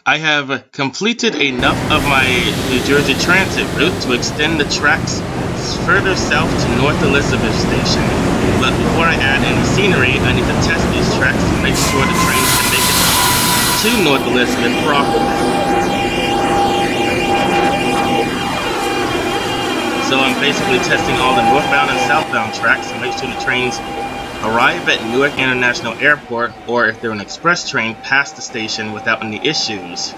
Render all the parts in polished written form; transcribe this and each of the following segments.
I have completed enough of my New Jersey Transit route to extend the tracks further south to North Elizabeth Station. But before I add any scenery, I need to test these tracks to make sure the trains can make it to North Elizabeth properly. So I'm basically testing all the northbound and southbound tracks to make sure the trains arrive at Newark International Airport, or if they're an express train, past the station without any issues.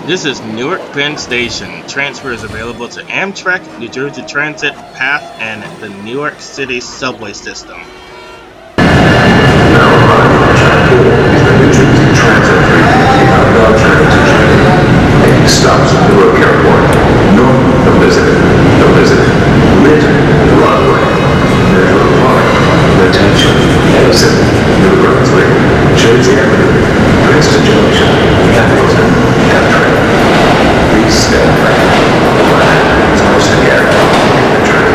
This is Newark Penn Station. Transfer is available to Amtrak, New Jersey Transit, PATH, and the Newark City subway system. Stops at Newark Airport, north Elizabeth, mid Broadway, Metro Park, attention, exit, New Brunswick, Jersey Avenue, Crescent Junction, Hamilton, AirTrain. Please stand back. Line is most again in the train.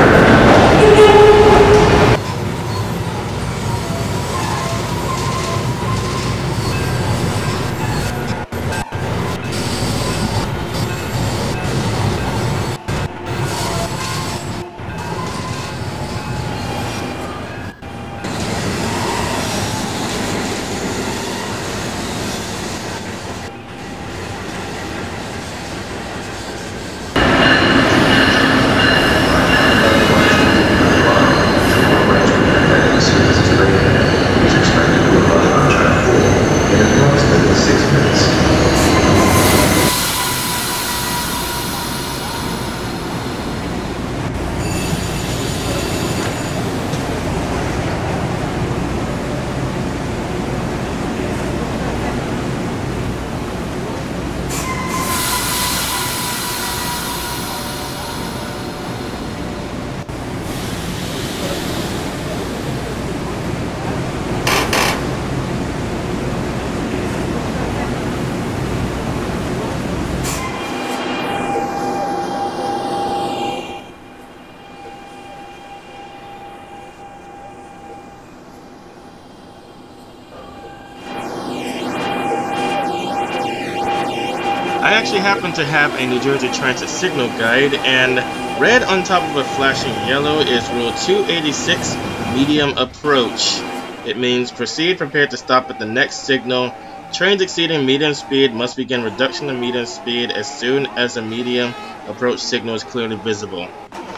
I actually happen to have a New Jersey Transit signal guide, and red on top of a flashing yellow is Rule 286, medium approach. It means proceed prepared to stop at the next signal. Trains exceeding medium speed must begin reduction of medium speed as soon as a medium approach signal is clearly visible.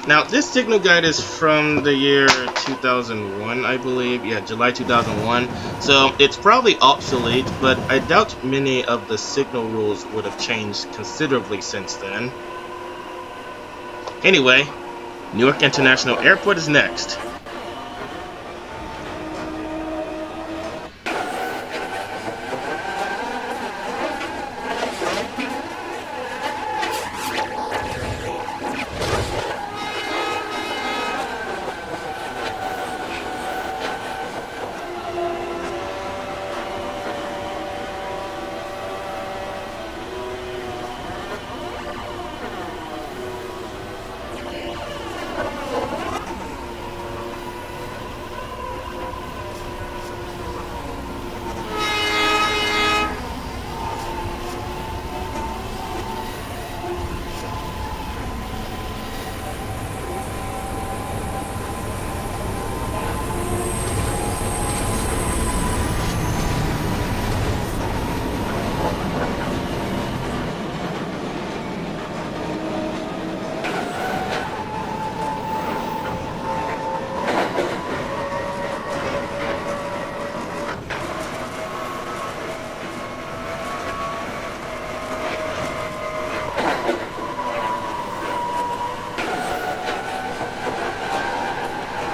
Now, this signal guide is from the year 2001, I believe. Yeah, July 2001. So it's probably obsolete, but I doubt many of the signal rules would have changed considerably since then. Anyway, Newark International Airport is next.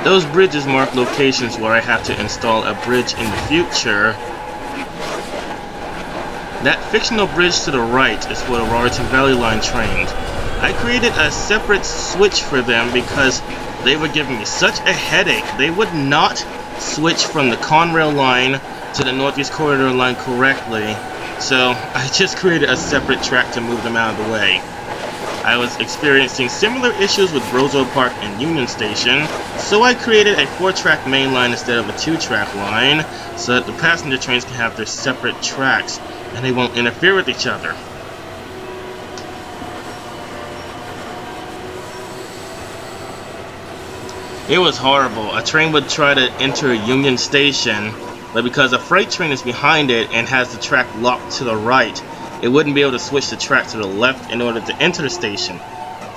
Those bridges mark locations where I have to install a bridge in the future. That fictional bridge to the right is for the Raritan Valley Line trains. I created a separate switch for them because they were giving me such a headache. They would not switch from the Conrail line to the Northeast Corridor line correctly. So I just created a separate track to move them out of the way. I was experiencing similar issues with Roosevelt Park and Union Station, so I created a 4-track main line instead of a 2-track line, so that the passenger trains can have their separate tracks, and they won't interfere with each other. It was horrible. A train would try to enter Union Station, but because a freight train is behind it and has the track locked to the right, it wouldn't be able to switch the track to the left in order to enter the station.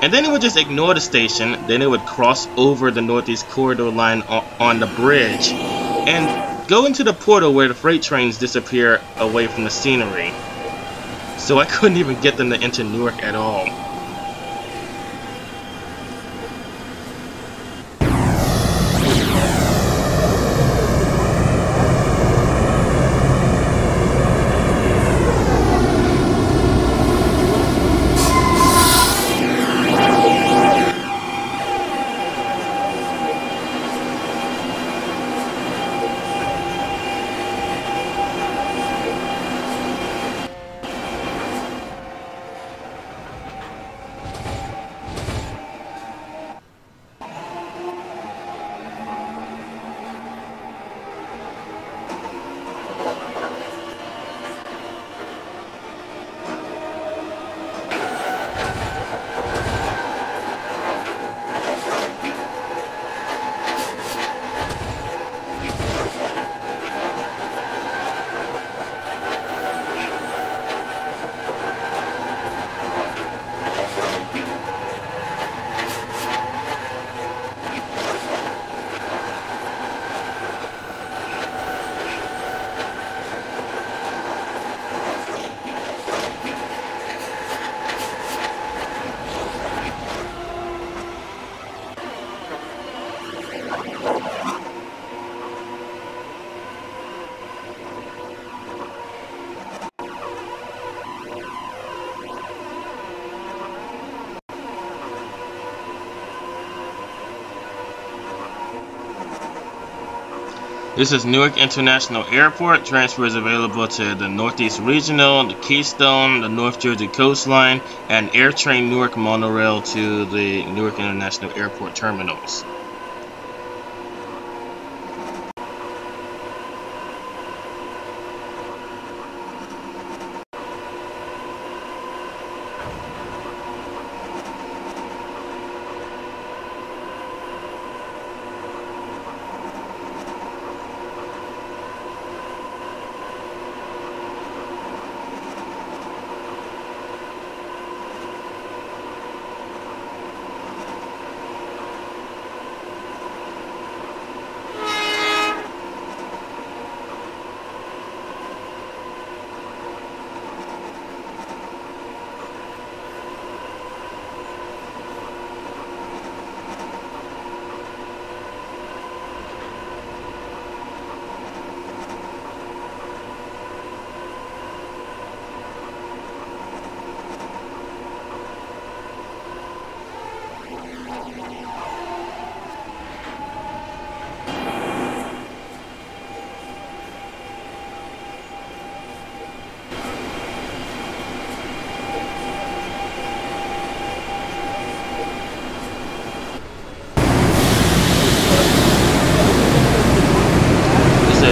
And then it would just ignore the station, then it would cross over the Northeast Corridor line on the bridge, and go into the portal where the freight trains disappear away from the scenery. So I couldn't even get them to enter Newark at all. This is Newark International Airport. Transfer is available to the Northeast Regional, the Keystone, the North Jersey Coastline, and AirTrain Newark Monorail to the Newark International Airport terminals.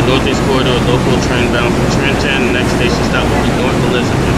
Northeast Corridor, local train bound for Trenton. Next station stop will be North Elizabeth.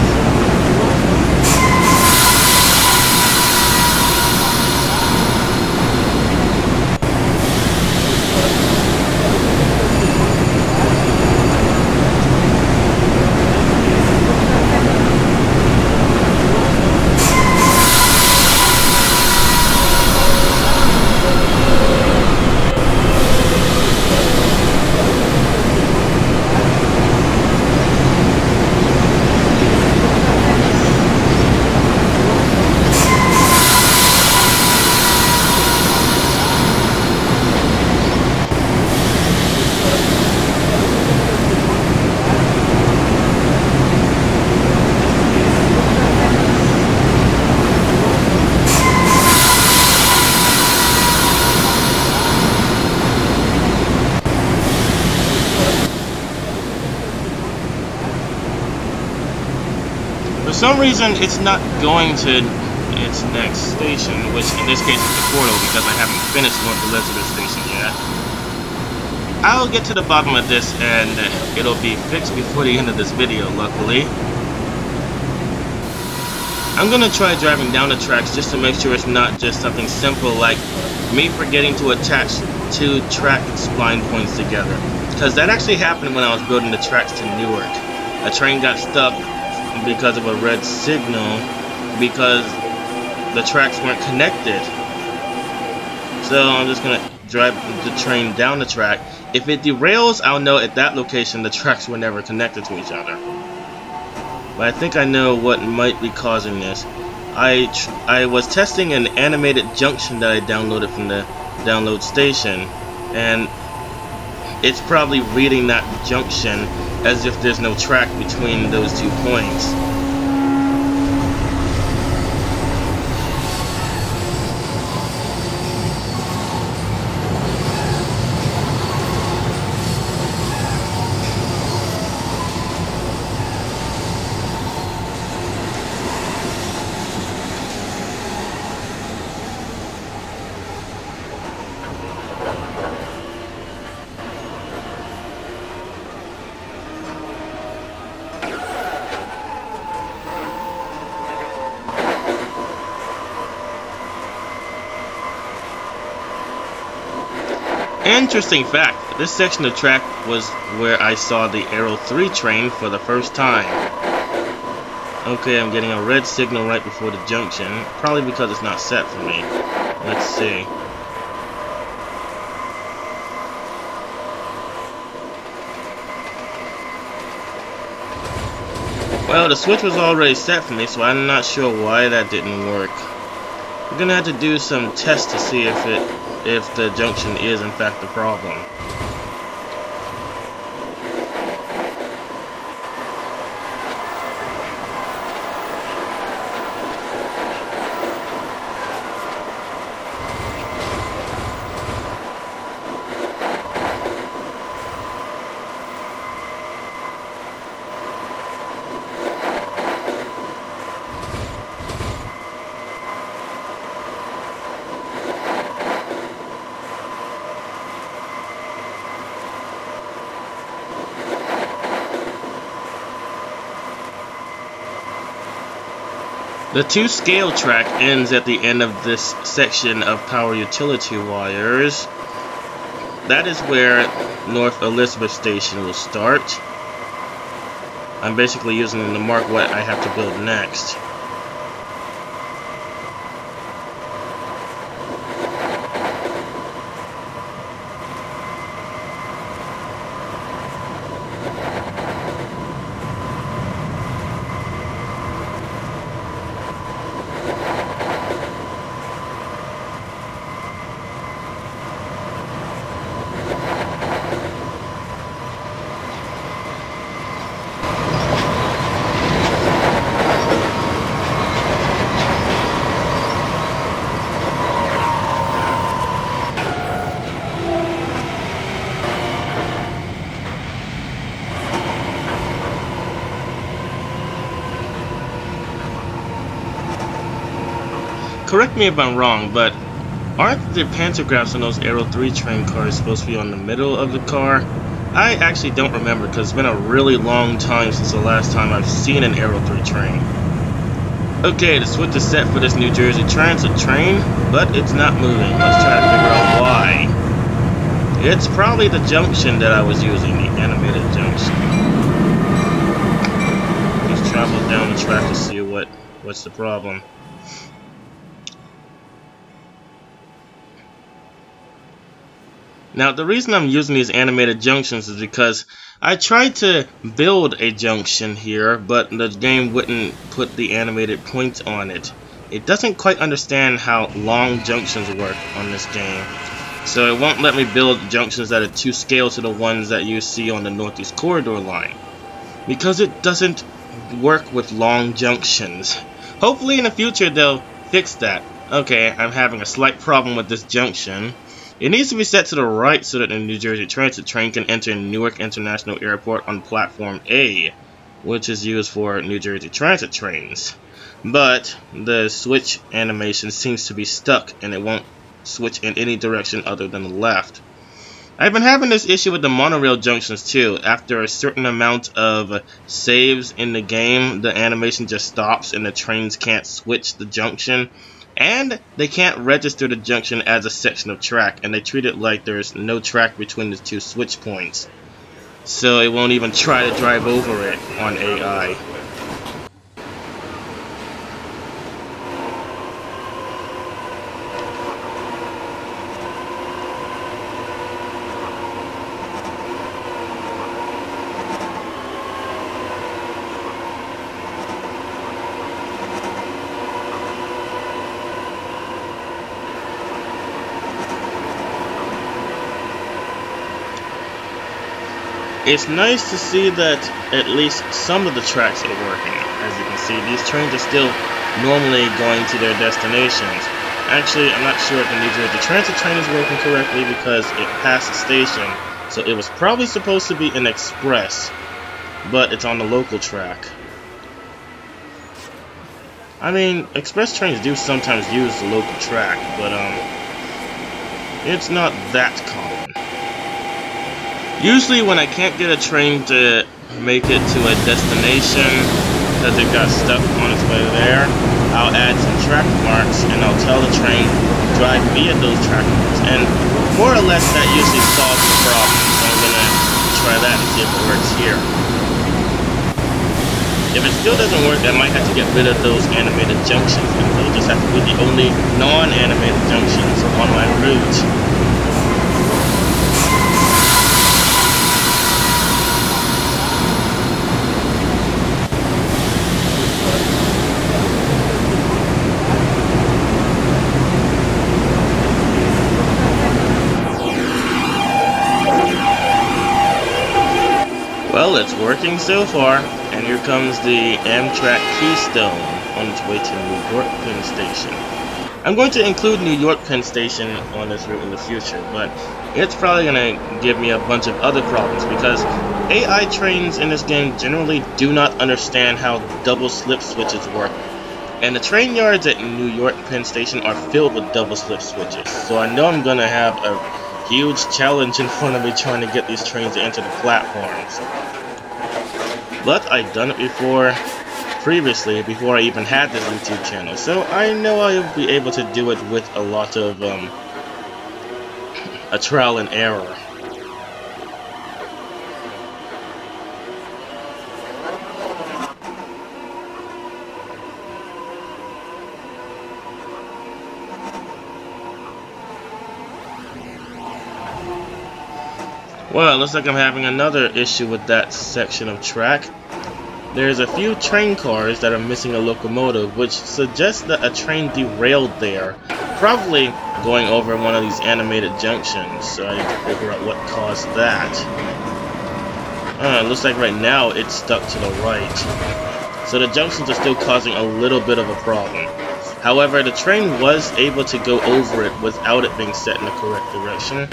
For some reason, it's not going to its next station, which in this case is the portal because I haven't finished North Elizabeth Station yet. I'll get to the bottom of this and it'll be fixed before the end of this video, luckily. I'm gonna try driving down the tracks just to make sure it's not just something simple like me forgetting to attach two track spline points together. Because that actually happened when I was building the tracks to Newark. A train got stuck because of a red signal because the tracks weren't connected. So I'm just gonna drive the train down the track. If it derails, I'll know at that location the tracks were never connected to each other. But I think I know what might be causing this. I was testing an animated junction that I downloaded from the download station, and it's probably reading that junction as if there's no track between those 2 points. Interesting fact, this section of track was where I saw the Arrow 3 train for the first time. Okay, I'm getting a red signal right before the junction, probably because it's not set for me. Let's see. Well, the switch was already set for me, so I'm not sure why that didn't work. I'm gonna have to do some tests to see if the junction is in fact the problem. The 2-scale track ends at the end of this section of power utility wires. That is where North Elizabeth Station will start. I'm basically using them to mark what I have to build next. Correct me if I'm wrong, but aren't the pantographs on those Arrow 3 train cars supposed to be on the middle of the car? I actually don't remember because it's been a really long time since the last time I've seen an Arrow 3 train. Okay, the switch is set for this New Jersey Transit train, but it's not moving. Let's try to figure out why. It's probably the junction that I was using, the animated junction. Just travel down the track to see what's the problem. Now, the reason I'm using these animated junctions is because I tried to build a junction here, but the game wouldn't put the animated points on it. It doesn't quite understand how long junctions work on this game. So it won't let me build junctions that are to scale to the ones that you see on the Northeast Corridor line. Because it doesn't work with long junctions. Hopefully in the future they'll fix that. Okay, I'm having a slight problem with this junction. It needs to be set to the right so that the New Jersey Transit train can enter Newark International Airport on Platform A, which is used for New Jersey Transit trains. but the switch animation seems to be stuck and it won't switch in any direction other than the left. I've been having this issue with the monorail junctions too. After a certain amount of saves in the game, the animation just stops and the trains can't switch the junction. And they can't register the junction as a section of track, and they treat it like there's no track between the two switch points. So it won't even try to drive over it on AI. It's nice to see that at least some of the tracks are working. As you can see, these trains are still normally going to their destinations. Actually, I'm not sure if the New Jersey Transit train is working correctly because it passed the station, so it was probably supposed to be an express, but it's on the local track. I mean, express trains do sometimes use the local track, but it's not that common. Usually when I can't get a train to make it to a destination because it got stuck on its way there, I'll add some track marks and I'll tell the train drive via those track marks. And more or less that usually solves the problem. So I'm going to try that and see if it works here. If it still doesn't work, I might have to get rid of those animated junctions, and they'll just have to be the only non-animated junctions on my route. Well, it's working so far, and here comes the Amtrak Keystone on its way to New York Penn Station. I'm going to include New York Penn Station on this route in the future, but it's probably going to give me a bunch of other problems because AI trains in this game generally do not understand how double slip switches work. And the train yards at New York Penn Station are filled with double slip switches, so I know I'm going to have a huge challenge in front of me trying to get these trains to enter the platforms. But I've done it before, previously, before I even had this YouTube channel, so I know I'll be able to do it with a lot of a trial and error. Well, it looks like I'm having another issue with that section of track. There's a few train cars that are missing a locomotive, which suggests that a train derailed there, probably going over one of these animated junctions, so I need to figure out what caused that. It looks like right now it's stuck to the right. So the junctions are still causing a little bit of a problem. However, the train was able to go over it without it being set in the correct direction.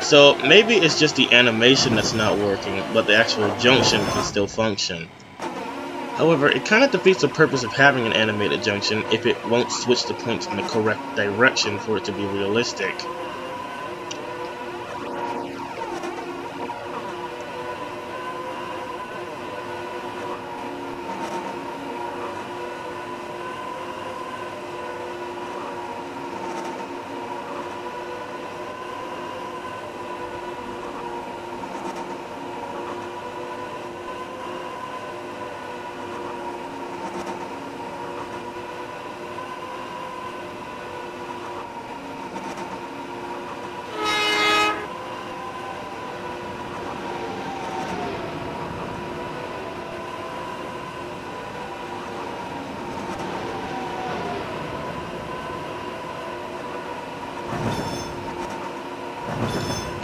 So maybe it's just the animation that's not working, but the actual junction can still function. However, it kind of defeats the purpose of having an animated junction if it won't switch the points in the correct direction for it to be realistic.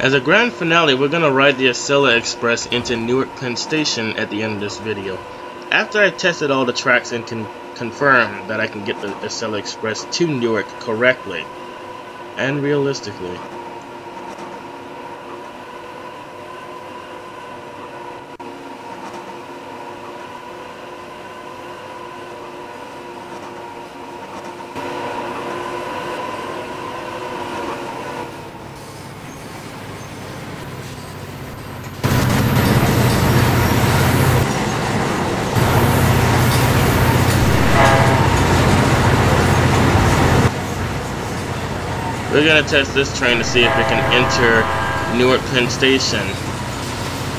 As a grand finale, we're going to ride the Acela Express into Newark Penn Station at the end of this video. After I've tested all the tracks and can confirm that I can get the Acela Express to Newark correctly and realistically. We're gonna test this train to see if it can enter Newark Penn Station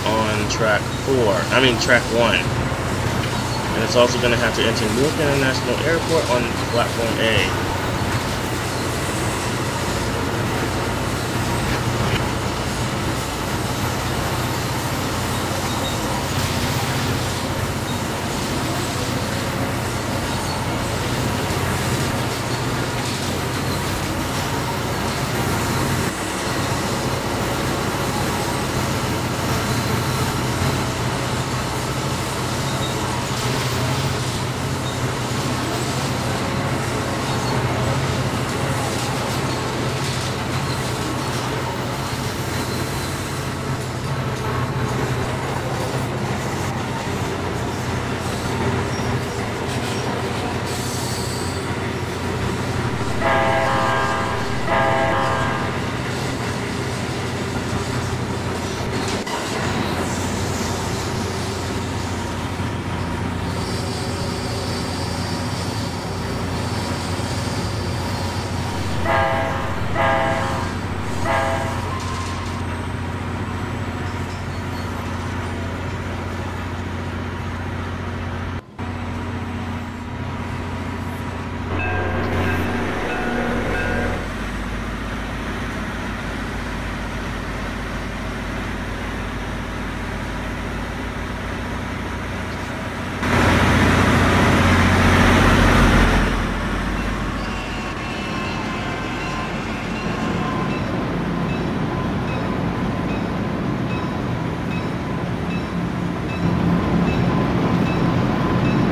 on track 1. And it's also gonna have to enter Newark International Airport on platform A.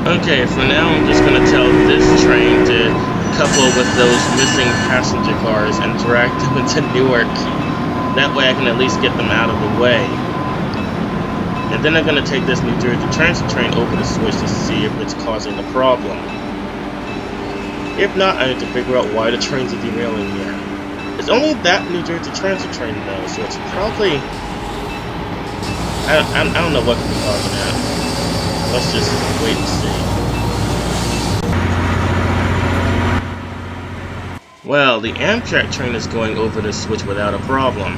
Okay, for now I'm just going to tell this train to couple with those missing passenger cars and drag them into Newark. That way I can at least get them out of the way. And then I'm going to take this New Jersey Transit train over the switch to see if it's causing the problem. If not, I need to figure out why the trains are derailing here. It's only that New Jersey Transit train though, so it's probably... I don't know what could be causing that. Let's just wait and see. Well, the Amtrak train is going over this switch without a problem.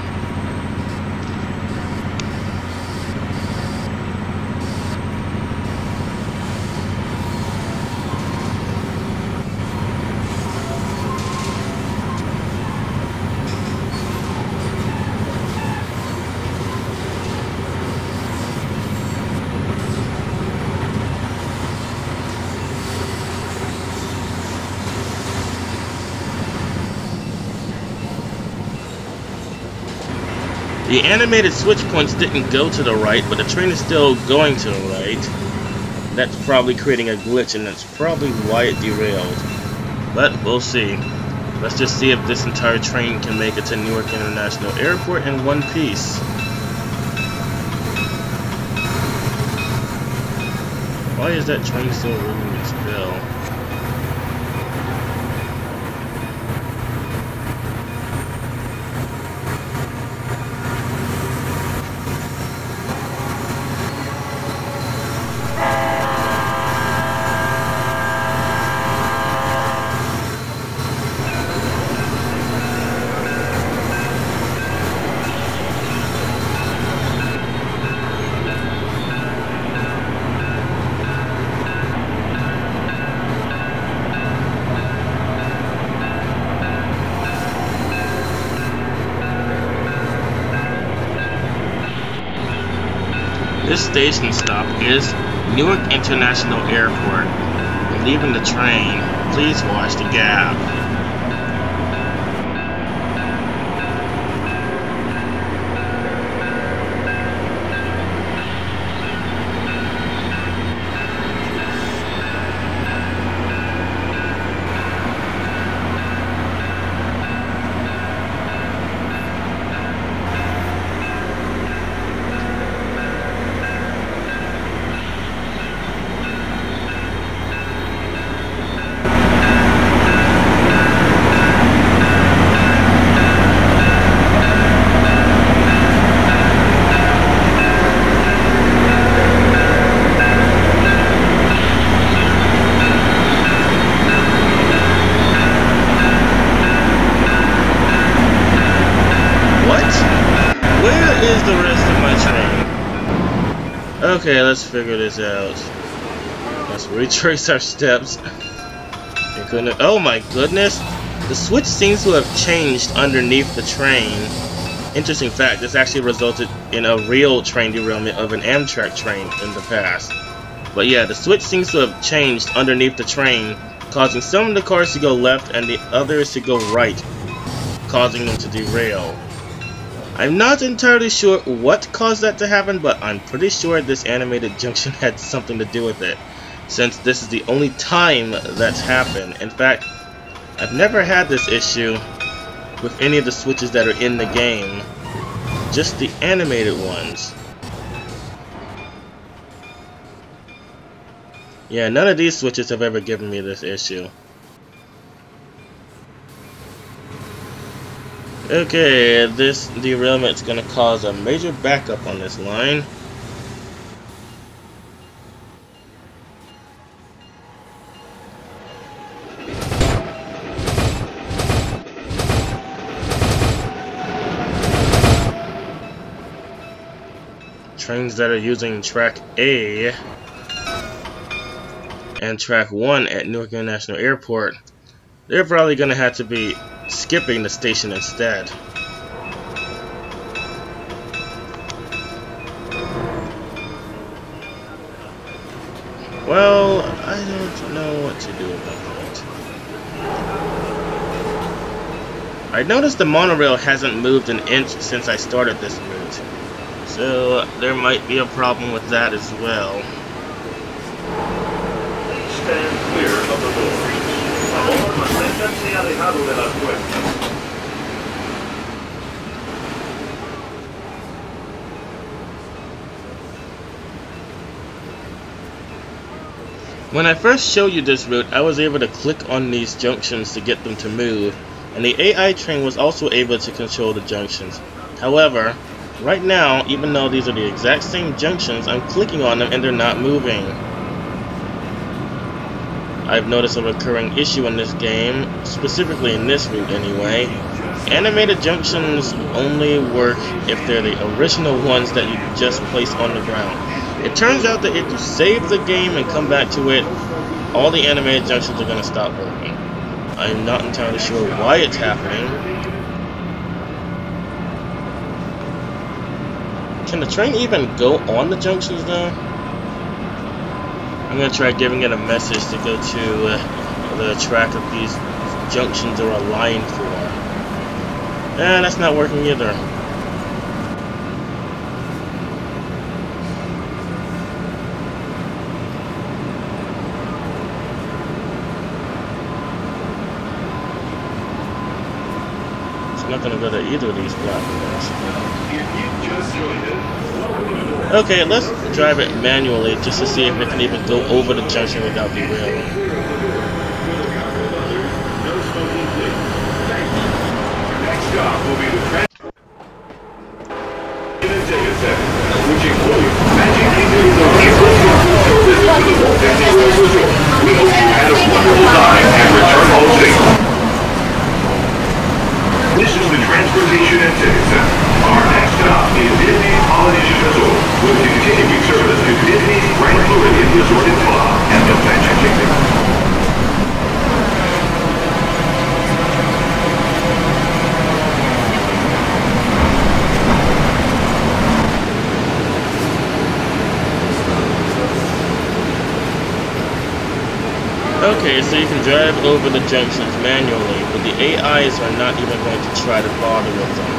The animated switch points didn't go to the right, but the train is still going to the right. That's probably creating a glitch, and that's probably why it derailed. But we'll see. Let's just see if this entire train can make it to Newark International Airport in one piece. Why is that train still ringing its bell? This station stop is Newark International Airport. When leaving the train, please watch the gap. where is the rest of my train? Okay, let's figure this out. Let's retrace our steps. Oh my goodness! The switch seems to have changed underneath the train. Interesting fact, this actually resulted in a real train derailment of an Amtrak train in the past. But yeah, the switch seems to have changed underneath the train, causing some of the cars to go left and the others to go right, causing them to derail. I'm not entirely sure what caused that to happen, but I'm pretty sure this animated junction had something to do with it, since this is the only time that's happened. In fact, I've never had this issue with any of the switches that are in the game, just the animated ones. Yeah, none of these switches have ever given me this issue. Okay, this derailment is going to cause a major backup on this line. Trains that are using track A and track 1 at Newark International Airport, they're probably going to have to be skipping the station instead. Well, I don't know what to do about that. I noticed the monorail hasn't moved an inch since I started this route, so there might be a problem with that as well. Stand clear of the doors. Ahora manténganse alejado de las puertas. When I first showed you this route, I was able to click on these junctions to get them to move, and the AI train was also able to control the junctions. However, right now, even though these are the exact same junctions, I'm clicking on them and they're not moving. I've noticed a recurring issue in this game, specifically in this route anyway. Animated junctions only work if they're the original ones that you just place on the ground. It turns out that if you save the game and come back to it, all the animated junctions are going to stop working. I'm not entirely sure why it's happening. Can the train even go on the junctions though? I'm going to try giving it a message to go to the track that these junctions are aligned for. And that's not working either. It's not going to go to either of these platforms. Okay, let's drive it manually just to see if it can even go over the junction without derailing. Next stop will be the Crescent. Which includes matching details of people who visit to the Walt Disney World Resort. We hope you had a wonderful time and return home safe. This is the Transportation and Ticket Center. Our next stop is Disney's Polynesian Resort, with continuing service to Disney's Grand Floridian Resort and Spa and the Magic Kingdom. Okay, so you can drive over the junctions manually, but the AIs are not even going to try to bother with them.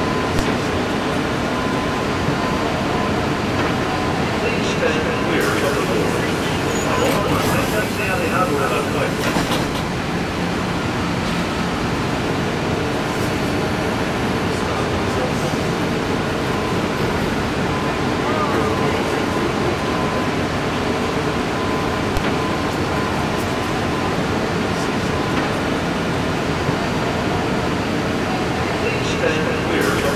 Please stand clear of the doors. Ahora manténganse alejado de las puertas. Stand clear of the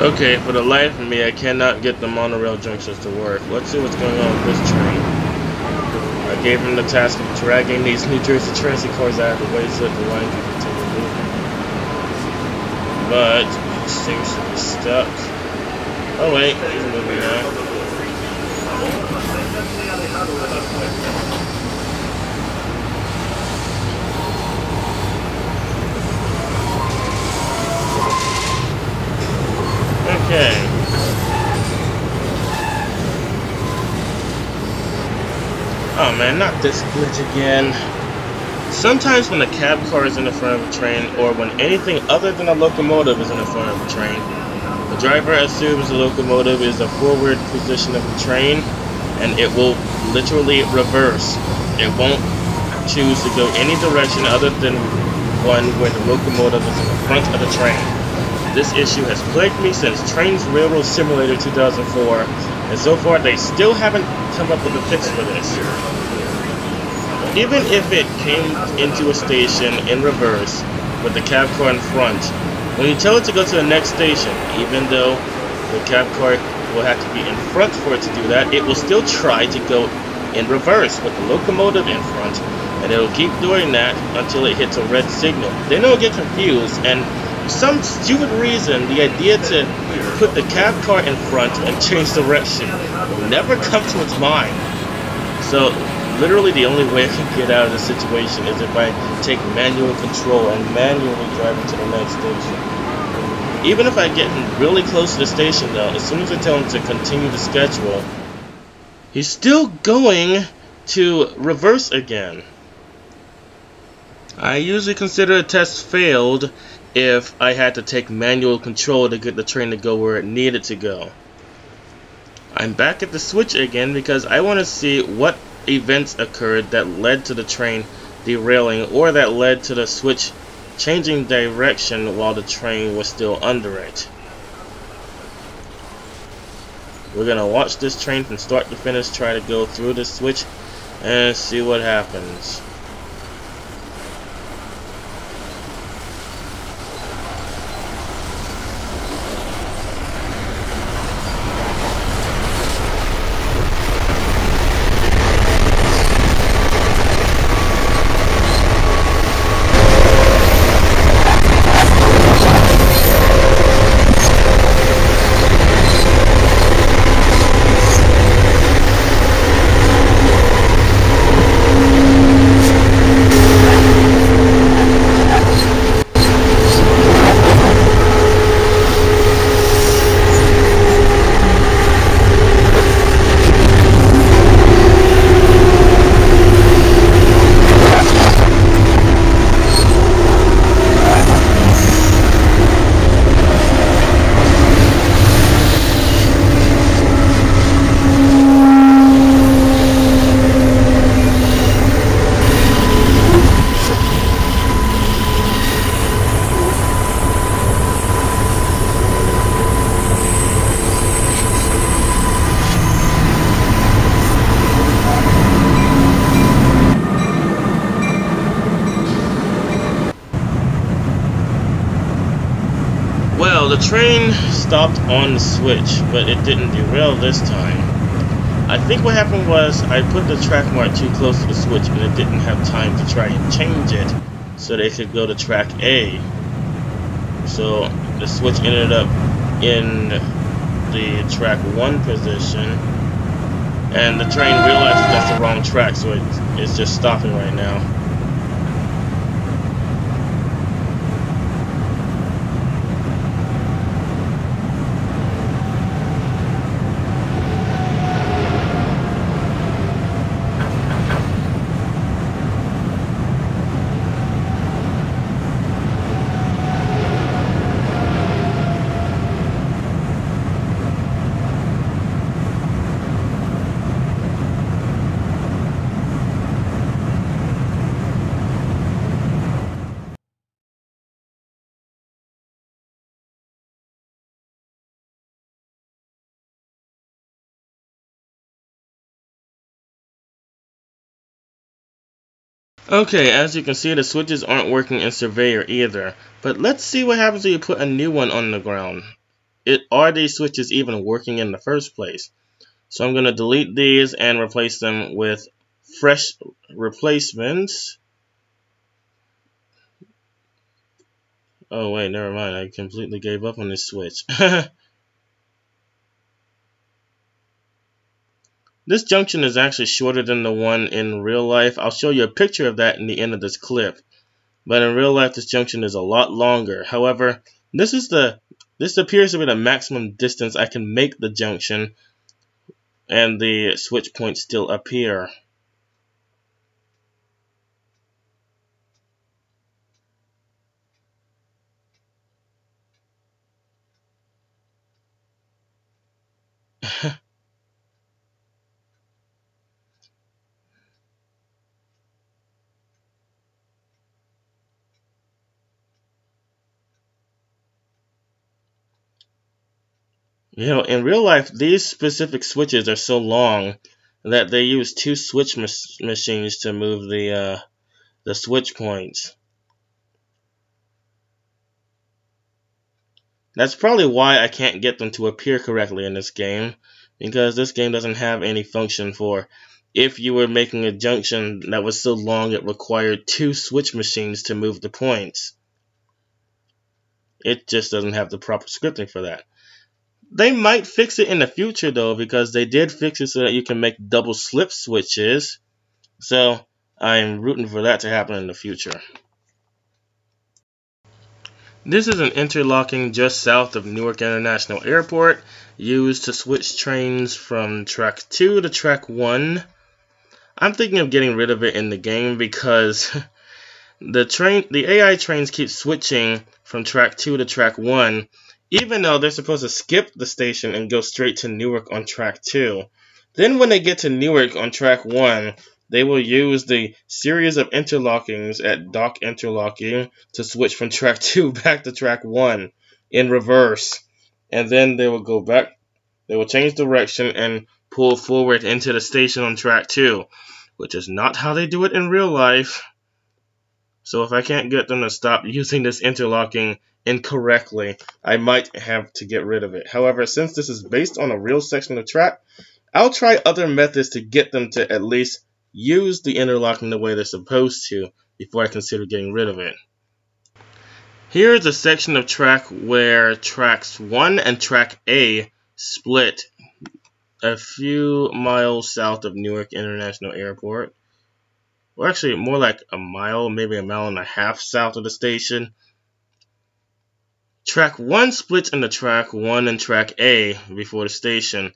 Okay, for the life of me, I cannot get the monorail junctions to work. Let's see what's going on with this train. I gave him the task of dragging these New Jersey Transit cars out of the way so that the line can continue moving. But it seems to be stuck. Oh wait, he's moving now. Okay. Oh man, not this glitch again. Sometimes when a cab car is in the front of a train, or when anything other than a locomotive is in the front of a train, the driver assumes the locomotive is the forward position of the train, and it will literally reverse. It won't choose to go any direction other than one where the locomotive is in the front of the train. This issue has plagued me since Trainz Railroad Simulator 2004, and so far they still haven't come up with a fix for this. Even if it came into a station in reverse with the cab car in front, when you tell it to go to the next station, even though the cab car will have to be in front for it to do that, it will still try to go in reverse with the locomotive in front, and it will keep doing that until it hits a red signal. Then it will get confused, and for some stupid reason, the idea to put the cab car in front and change direction will never come to its mind. So, literally the only way I can get out of this situation is if I take manual control and manually drive it to the next station. Even if I get really close to the station though, as soon as I tell him to continue the schedule, he's still going to reverse again. I usually consider a test failed if I had to take manual control to get the train to go where it needed to go. I'm back at the switch again because I want to see what events occurred that led to the train derailing, or that led to the switch changing direction while the train was still under it. We're gonna watch this train from start to finish try to go through the switch and see what happens. The train stopped on the switch, but it didn't derail this time. I think what happened was I put the track mark too close to the switch and it didn't have time to try and change it so they could go to track A. So the switch ended up in the track 1 position, and the train realizes that's the wrong track, so it's just stopping right now. Okay, as you can see, the switches aren't working in Surveyor either, but let's see what happens when you put a new one on the ground. are these switches even working in the first place? So I'm going to delete these and replace them with fresh replacements. Oh wait, never mind. I completely gave up on this switch. This junction is actually shorter than the one in real life. I'll show you a picture of that in the end of this clip. But in real life, this junction is a lot longer. However, this appears to be the maximum distance I can make the junction, and the switch points still appear. You know, in real life, these specific switches are so long that they use two switch machines to move the switch points. That's probably why I can't get them to appear correctly in this game, because this game doesn't have any function for if you were making a junction that was so long it required two switch machines to move the points. It just doesn't have the proper scripting for that. They might fix it in the future though, because they did fix it so that you can make double slip switches. So I'm rooting for that to happen in the future. This is an interlocking just south of Newark International Airport, used to switch trains from track 2 to track 1. I'm thinking of getting rid of it in the game because the AI trains keep switching from track 2 to track 1, even though they're supposed to skip the station and go straight to Newark on track 2. Then when they get to Newark on track 1, they will use the series of interlockings at dock interlocking to switch from track 2 back to track 1 in reverse. And then they will go back, they will change direction and pull forward into the station on track 2, which is not how they do it in real life. So if I can't get them to stop using this interlocking incorrectly, I might have to get rid of it. However, since this is based on a real section of track, I'll try other methods to get them to at least use the interlocking the way they're supposed to before I consider getting rid of it. Here is a section of track where tracks 1 and track A split a few miles south of Newark International Airport. Well, actually, more like a mile, maybe a mile and a half south of the station. Track 1 splits into track 1 and track A before the station.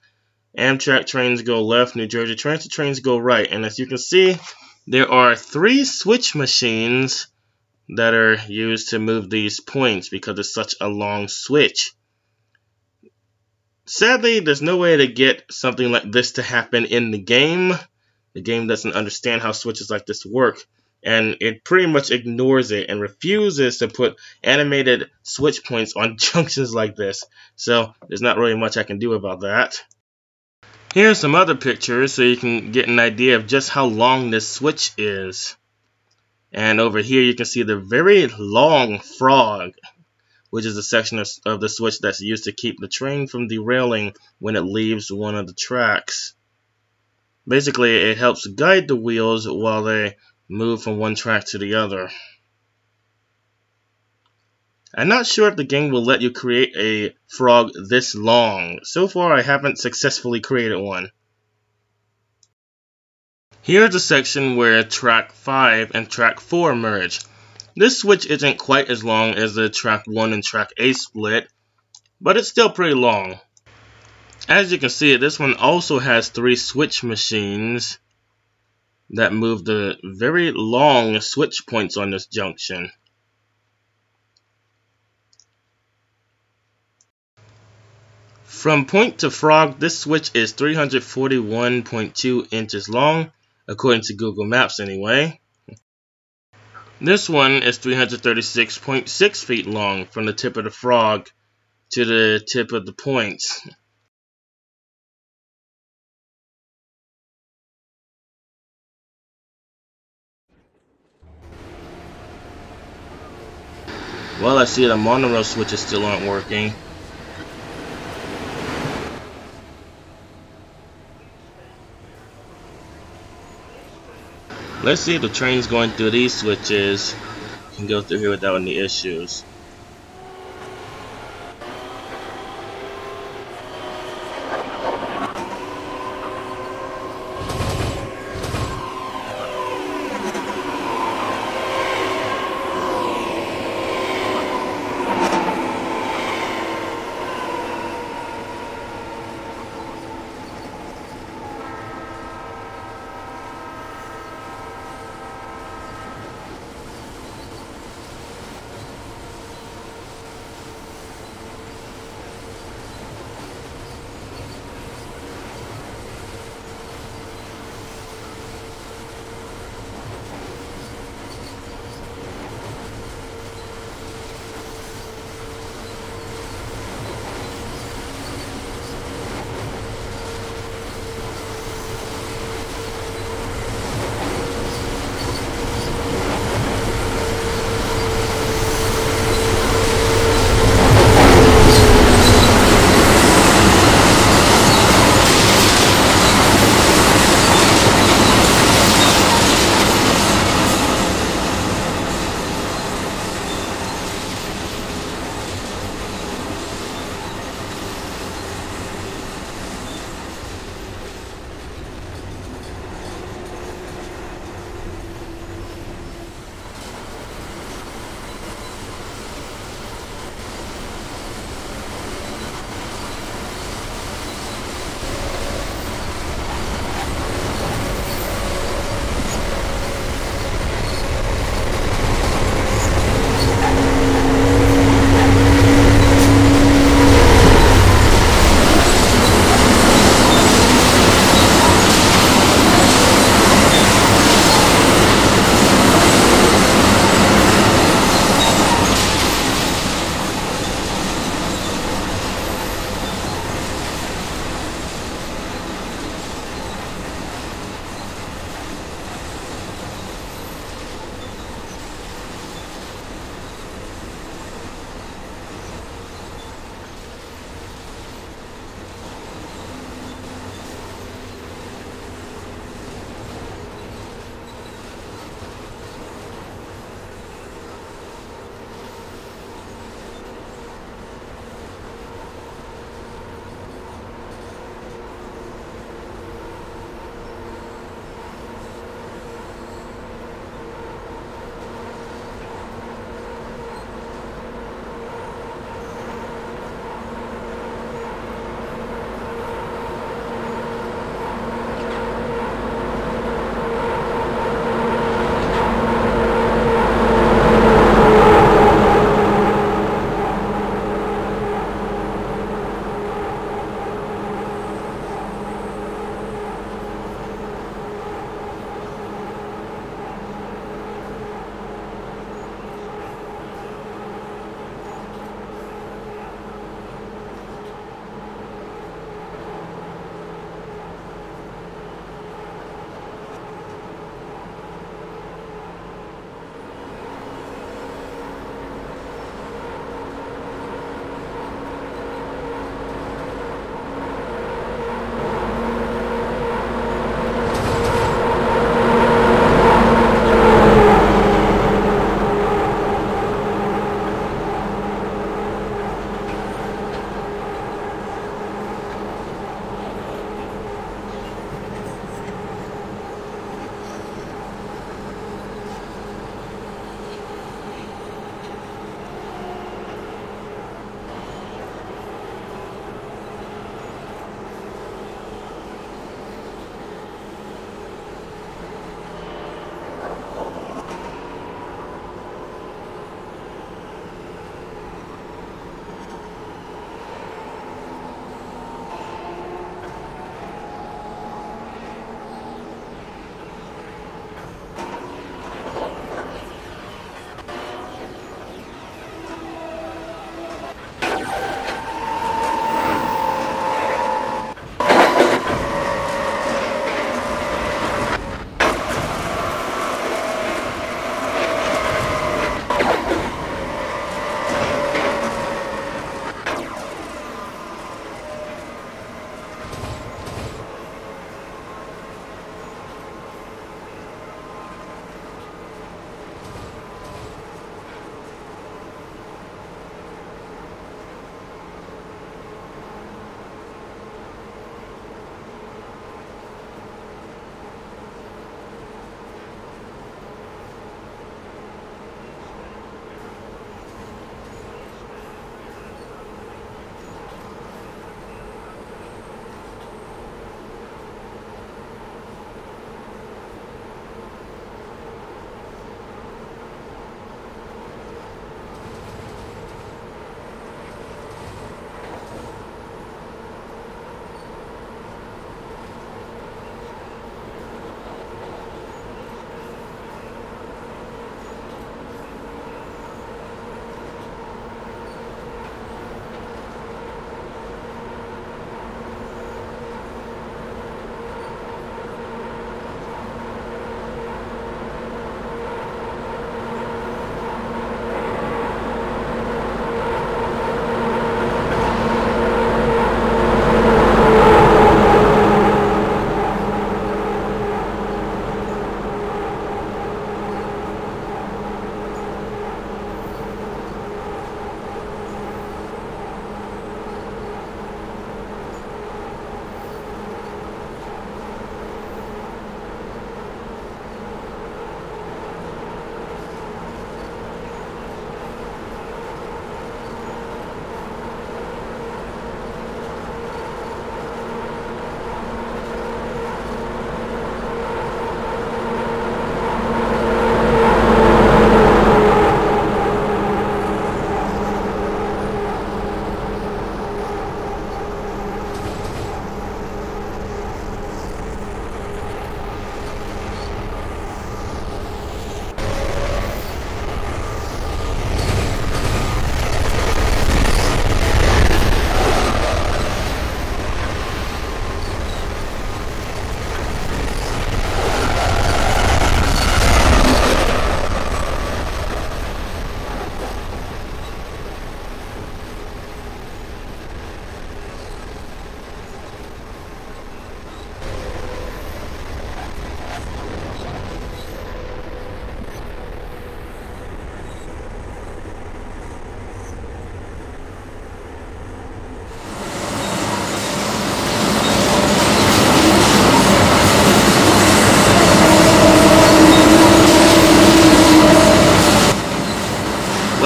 Amtrak trains go left, New Jersey Transit trains go right. And as you can see, there are 3 switch machines that are used to move these points because it's such a long switch. Sadly, there's no way to get something like this to happen in the game. The game doesn't understand how switches like this work, and it pretty much ignores it and refuses to put animated switch points on junctions like this. So there's not really much I can do about that. Here are some other pictures so you can get an idea of just how long this switch is. And over here you can see the very long frog, which is a section of the switch that's used to keep the train from derailing when it leaves one of the tracks. Basically, it helps guide the wheels while they move from one track to the other. I'm not sure if the game will let you create a frog this long. So far, I haven't successfully created one. Here's a section where track 5 and track 4 merge. This switch isn't quite as long as the track 1 and track A split, but it's still pretty long. As you can see, this one also has 3 switch machines that move the very long switch points on this junction. From point to frog, this switch is 341.2 inches long, according to Google Maps anyway. This one is 336.6 feet long from the tip of the frog to the tip of the points. Well, I see the monorail switches still aren't working. Let's see if the train's going through these switches. Can go through here without any issues.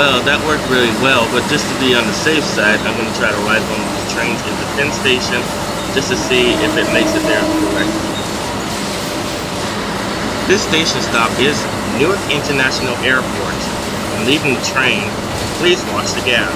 Well, that worked really well, but just to be on the safe side, I'm going to try to ride one of these trains into Penn Station just to see if it makes it there correctly. This station stop is Newark International Airport. When leaving the train, please watch the gas.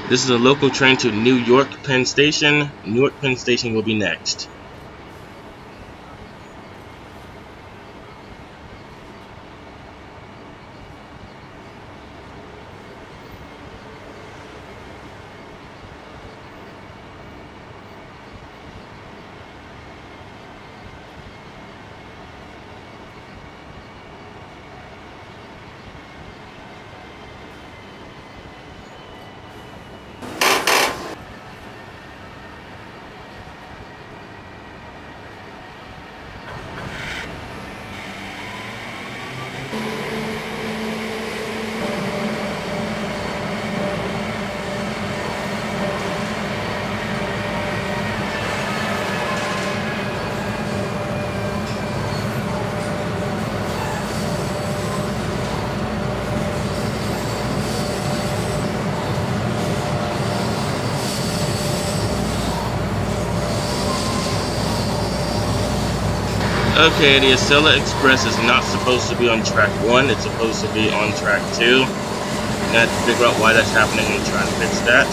This is a local train to New York Penn Station. Newark Penn Station will be next. Okay, the Acela Express is not supposed to be on track 1, it's supposed to be on track 2. I have to figure out why that's happening and try to fix that.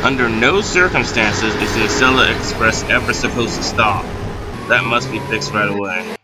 Under no circumstances is the Acela Express ever supposed to stop. That must be fixed right away.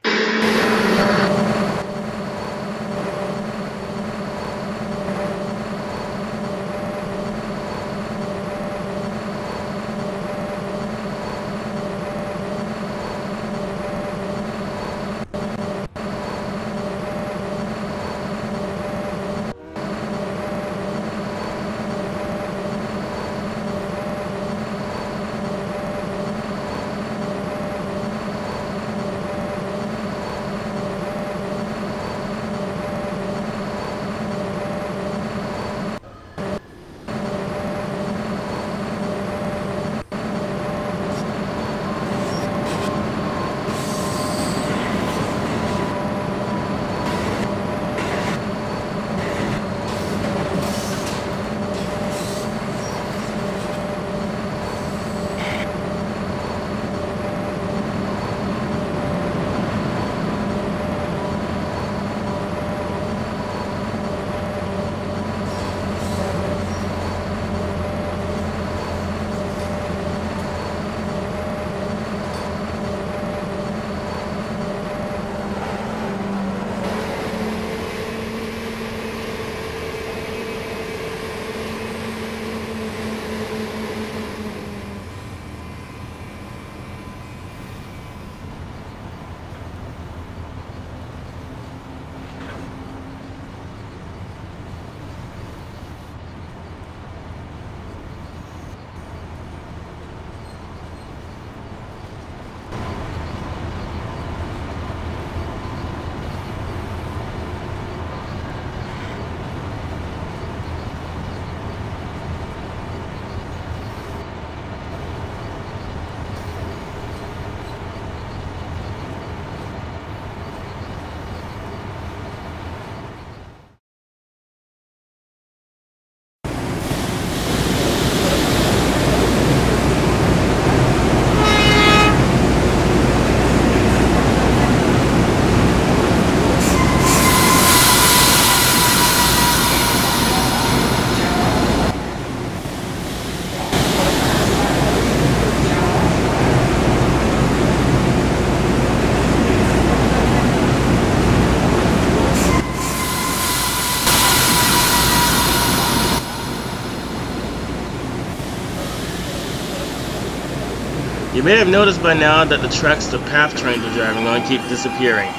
You may have noticed by now that the tracks the PATH trains are driving on keep disappearing.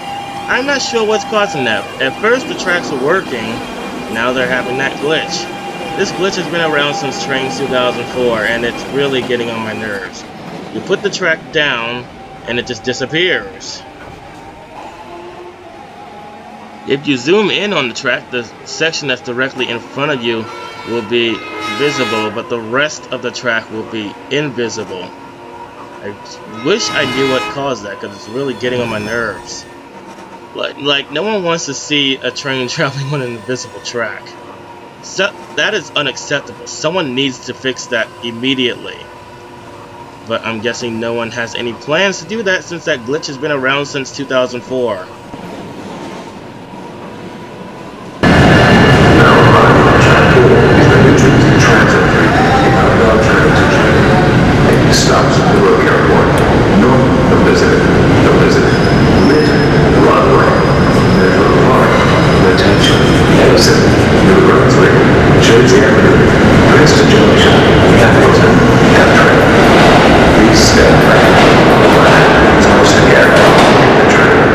I'm not sure what's causing that. At first the tracks were working, now they're having that glitch. This glitch has been around since Trainz 2004 and it's really getting on my nerves. You put the track down and it just disappears. If you zoom in on the track, the section that's directly in front of you will be visible, but the rest of the track will be invisible. I wish I knew what caused that, because it's really getting on my nerves. Like, no one wants to see a train traveling on an invisible track. So, that is unacceptable. Someone needs to fix that immediately. But I'm guessing no one has any plans to do that since that glitch has been around since 2004. Stops at Newark Airport, north of Elizabeth, Raritan Valley Line, Netherwood Park, Retention, Exit, New Brunswick, Jersey Avenue, Crescent Junction, Hamilton, AirTrain. Please stand back. It's almost a guarantee in the train.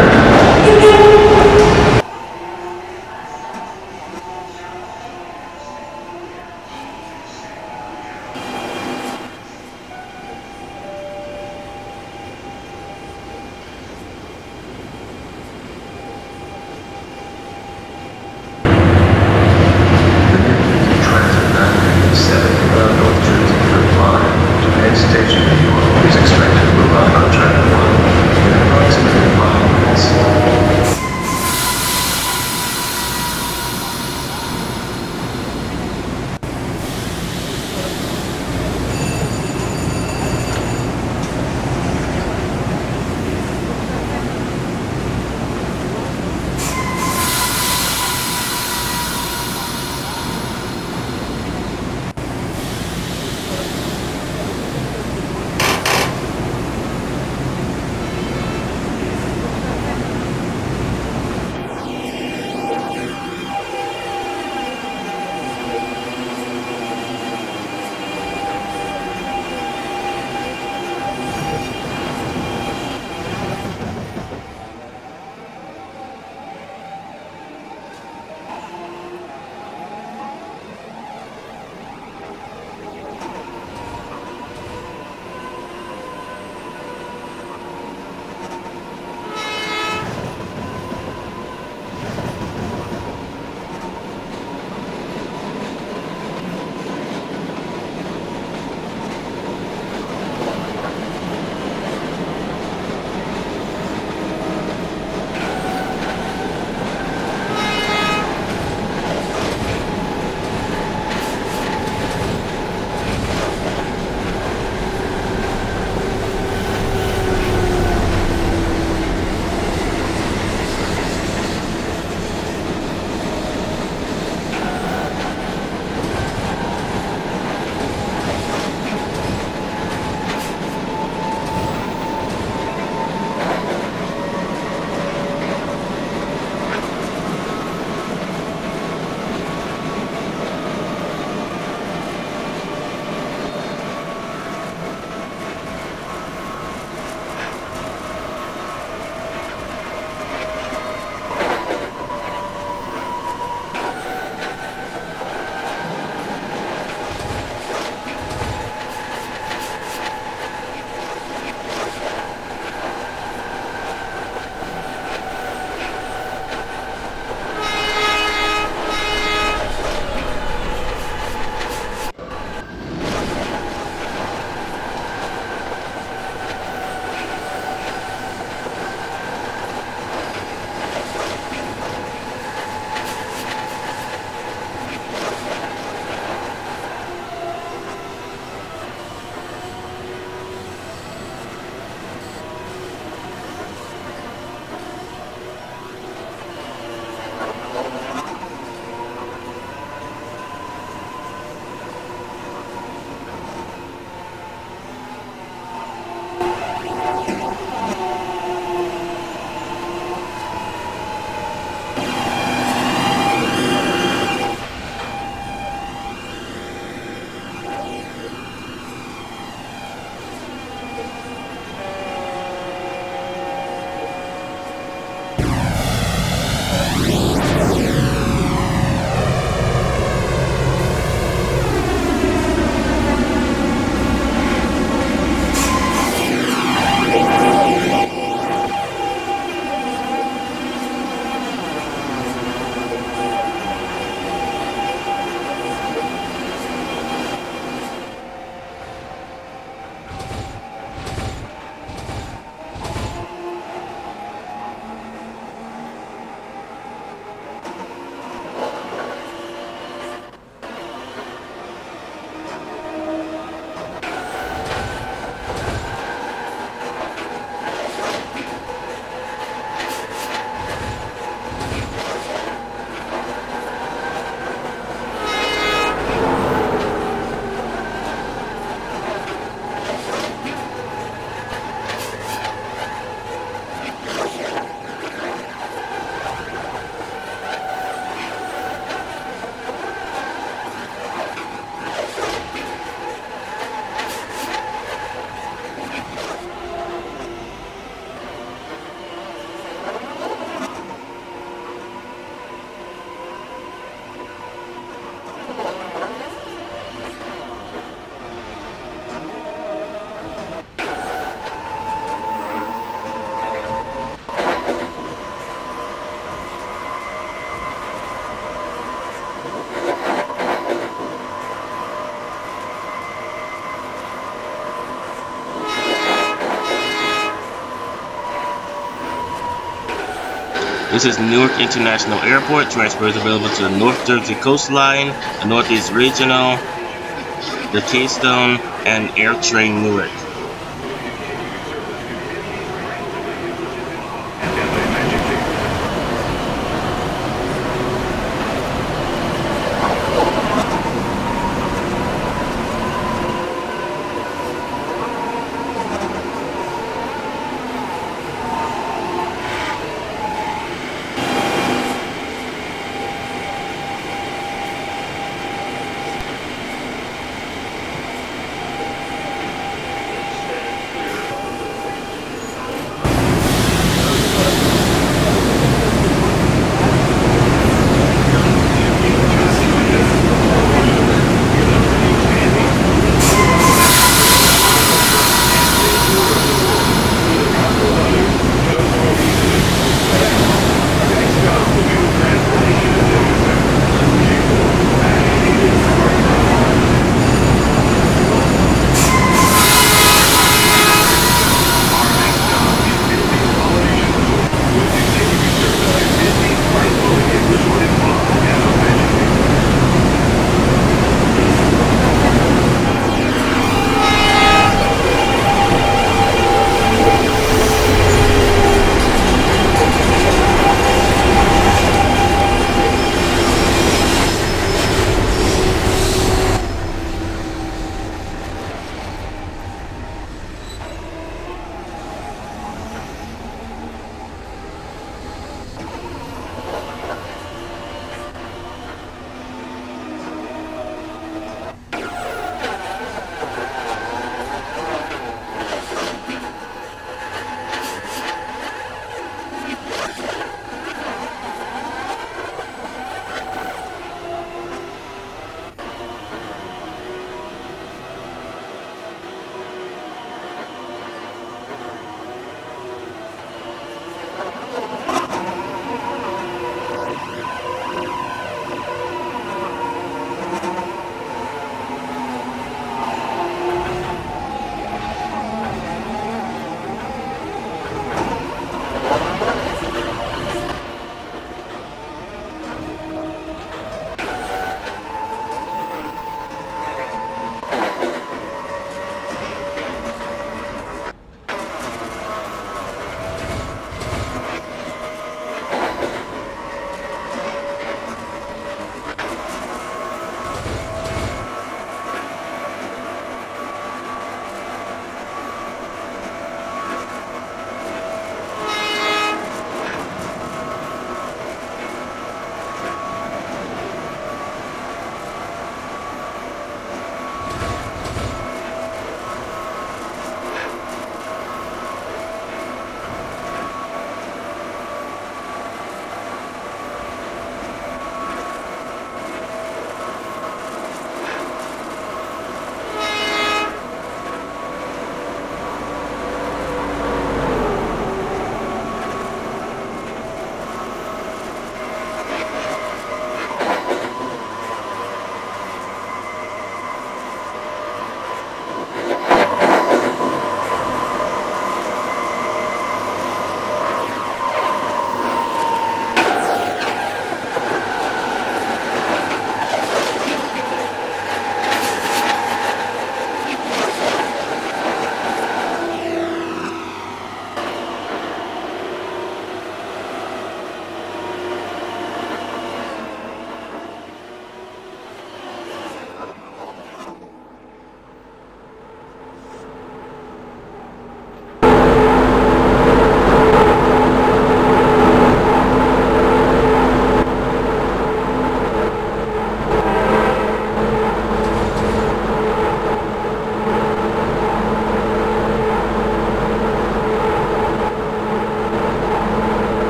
This is Newark International Airport. Transfers available to the North Jersey Coastline, the Northeast Regional, the Keystone, and AirTrain Newark.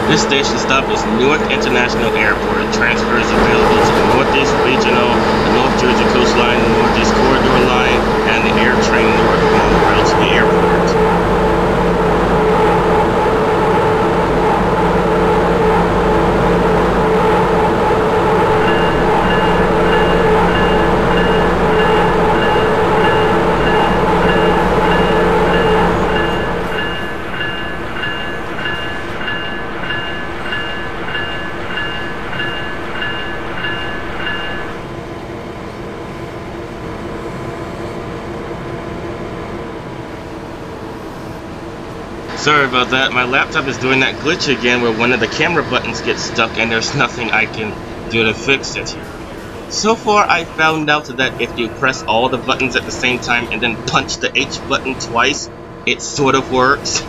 This station stop is Newark International Airport. Transfers available to the Northeast Regional, the North Jersey Coastline, the Northeast Corridor Line, and the AirTrain Newark Monorail to the airport. Sorry about that, my laptop is doing that glitch again where one of the camera buttons gets stuck and there's nothing I can do to fix it. So far I found out that if you press all the buttons at the same time and then punch the H button twice, it sort of works.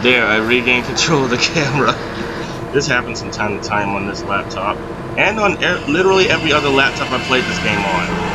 There, I regained control of the camera. This happens from time to time on this laptop. And on literally every other laptop I played this game on.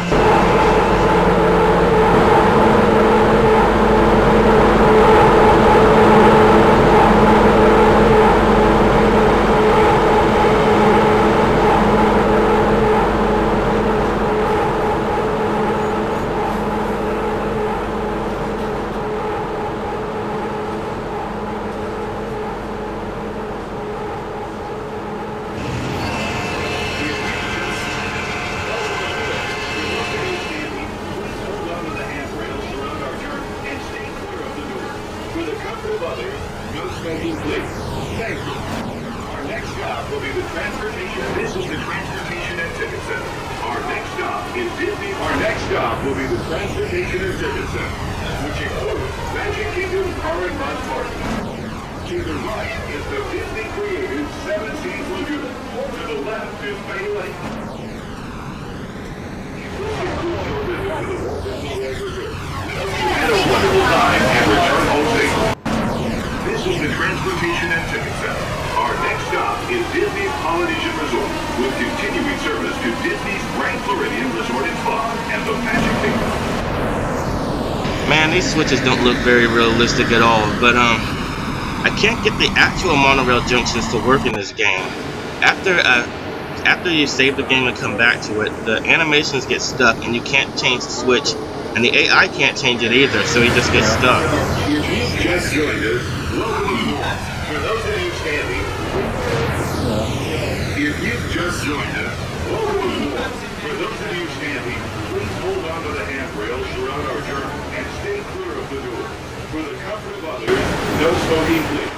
Man, these switches don't look very realistic at all, but I can't get the actual monorail junctions to work in this game. After you save the game and come back to it, the animations get stuck and you can't change the switch, and the AI can't change it either, so he just gets stuck. If you've just joined us, welcome aboard. For those of you standing, if you've just joined us, welcome aboard. For those of you standing, please hold on to the handrails throughout our journey and stay clear of the door. For the comfort of others, no smoking, please.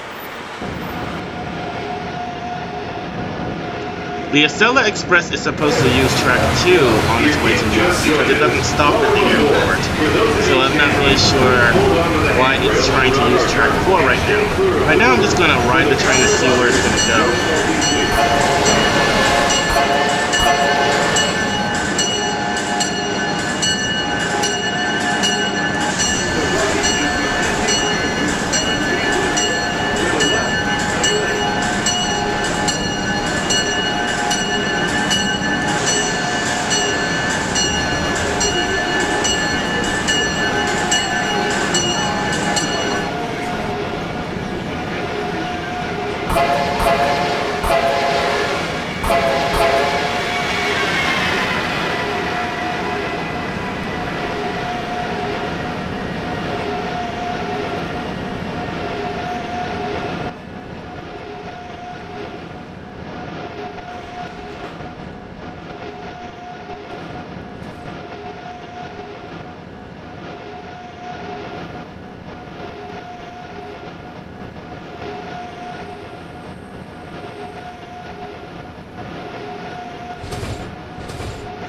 The Acela Express is supposed to use track 2 on its way to Newark because it doesn't stop at the airport. So I'm not really sure why it's trying to use track 4 right now. Right now I'm just going to ride the train to see where it's going to go.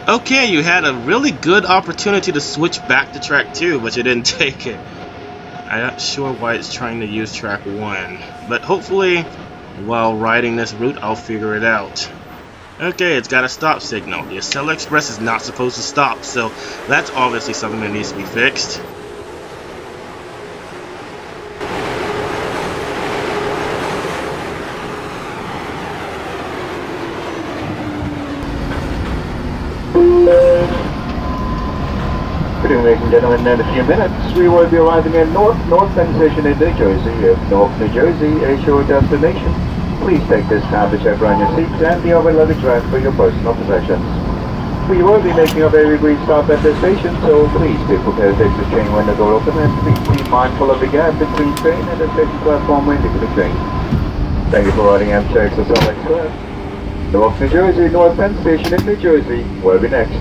Okay, you had a really good opportunity to switch back to track 2, but you didn't take it. I'm not sure why it's trying to use track 1, but hopefully while riding this route I'll figure it out. Okay, it's got a stop signal. The Acela Express is not supposed to stop, so that's obviously something that needs to be fixed. gentlemen, in a few minutes we will be arriving in North Penn Station in New Jersey. If North New Jersey is your destination, please take this time to check around your seats and the overhead luggage rack for your personal possessions. We will be making a very brief stop at this station, so please be prepared to take the train when the door opens, and please be mindful of the gap between train and the station platform when leaving the train. Thank you for riding Amtrak Acela Express. North New Jersey, North Penn Station in New Jersey. We'll be next.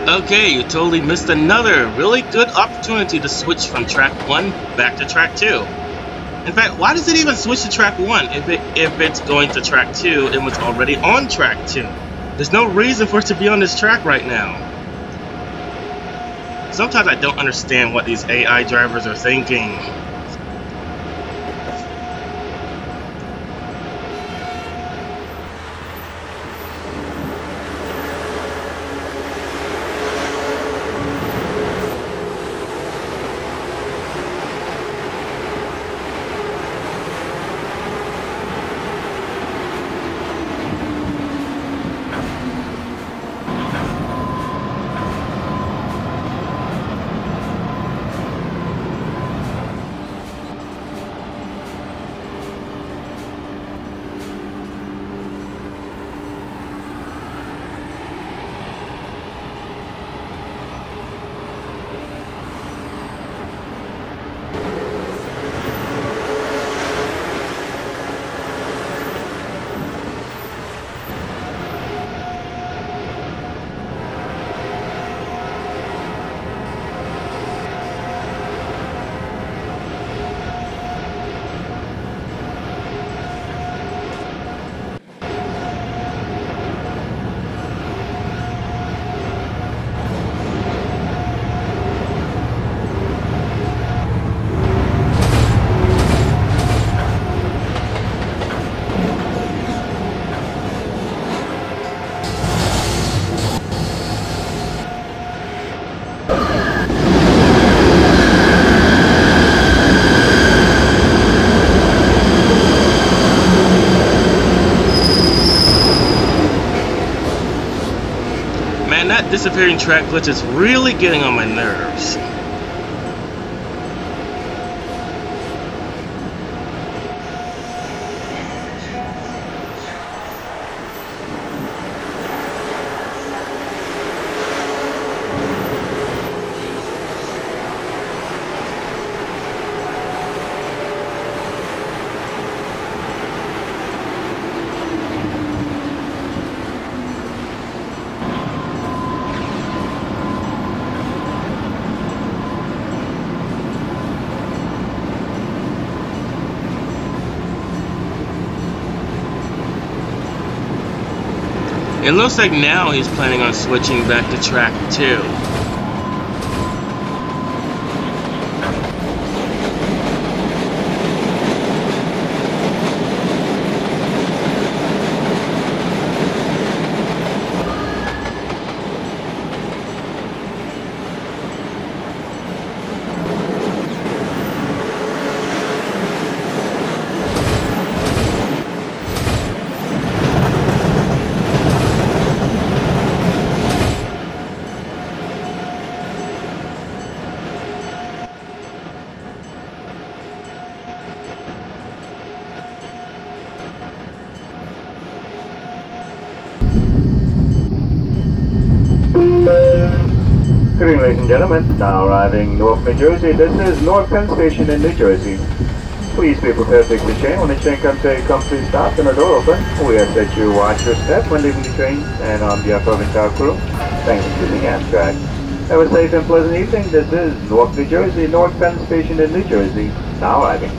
Okay, you totally missed another really good opportunity to switch from track 1 back to track 2. In fact, why does it even switch to track 1 if it's going to track 2 and was already on track 2? There's no reason for it to be on this track right now. Sometimes I don't understand what these AI drivers are thinking. That disappearing track glitch is really getting on my nerves. It looks like now he's planning on switching back to track 2. Good evening, ladies and gentlemen. Now arriving Newark, New Jersey. This is Newark Penn Station in New Jersey. Please be prepared to take the train when the train comes to a complete stop and the door open. We ask that you watch your step when leaving the train, and on behalf of the entire crew, thanks for choosing Amtrak. Have a safe and pleasant evening. This is Newark, New Jersey, Newark Penn Station in New Jersey. Now arriving.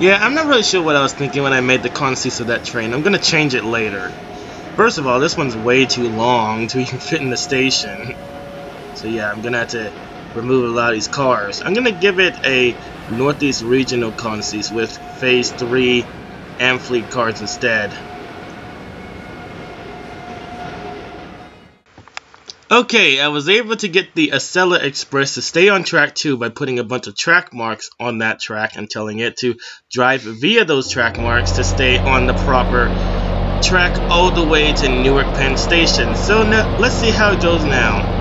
Yeah, I'm not really sure what I was thinking when I made the consist of that train. I'm going to change it later. First of all, this one's way too long to even fit in the station. So yeah, I'm going to have to remove a lot of these cars. I'm going to give it a Northeast Regional consist with Phase 3 and fleet cars instead. Okay, I was able to get the Acela Express to stay on track 2 by putting a bunch of track marks on that track and telling it to drive via those track marks to stay on the proper track all the way to Newark Penn Station. So now, let's see how it goes now.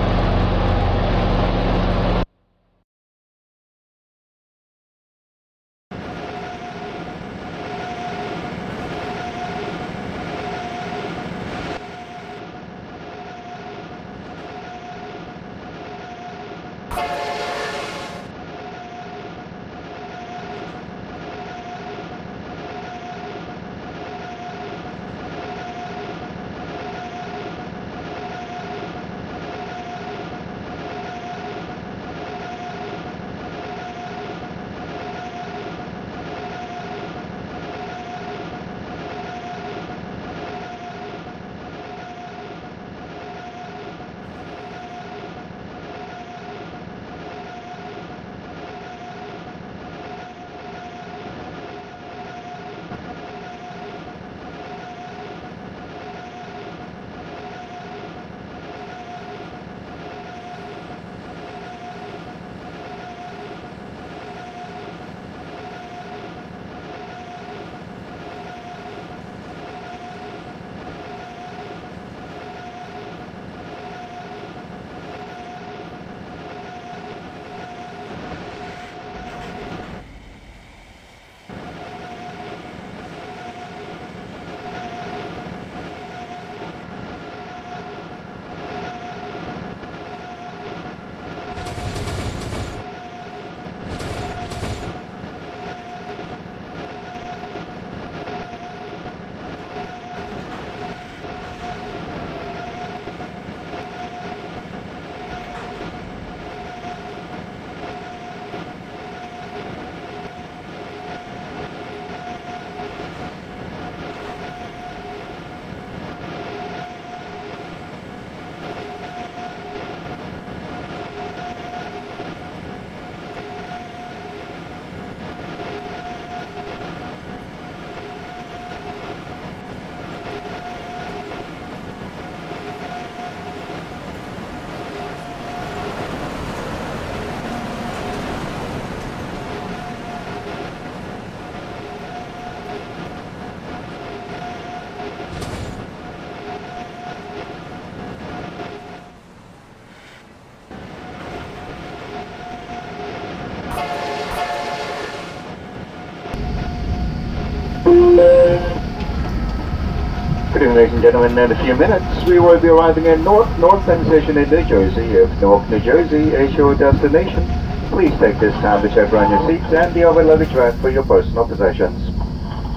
Greetings, ladies and gentlemen. In a few minutes, we will be arriving in North Penn Station in New Jersey. If Newark, New Jersey is your destination, please take this time to check around your seats and the other luggage rack for your personal possessions.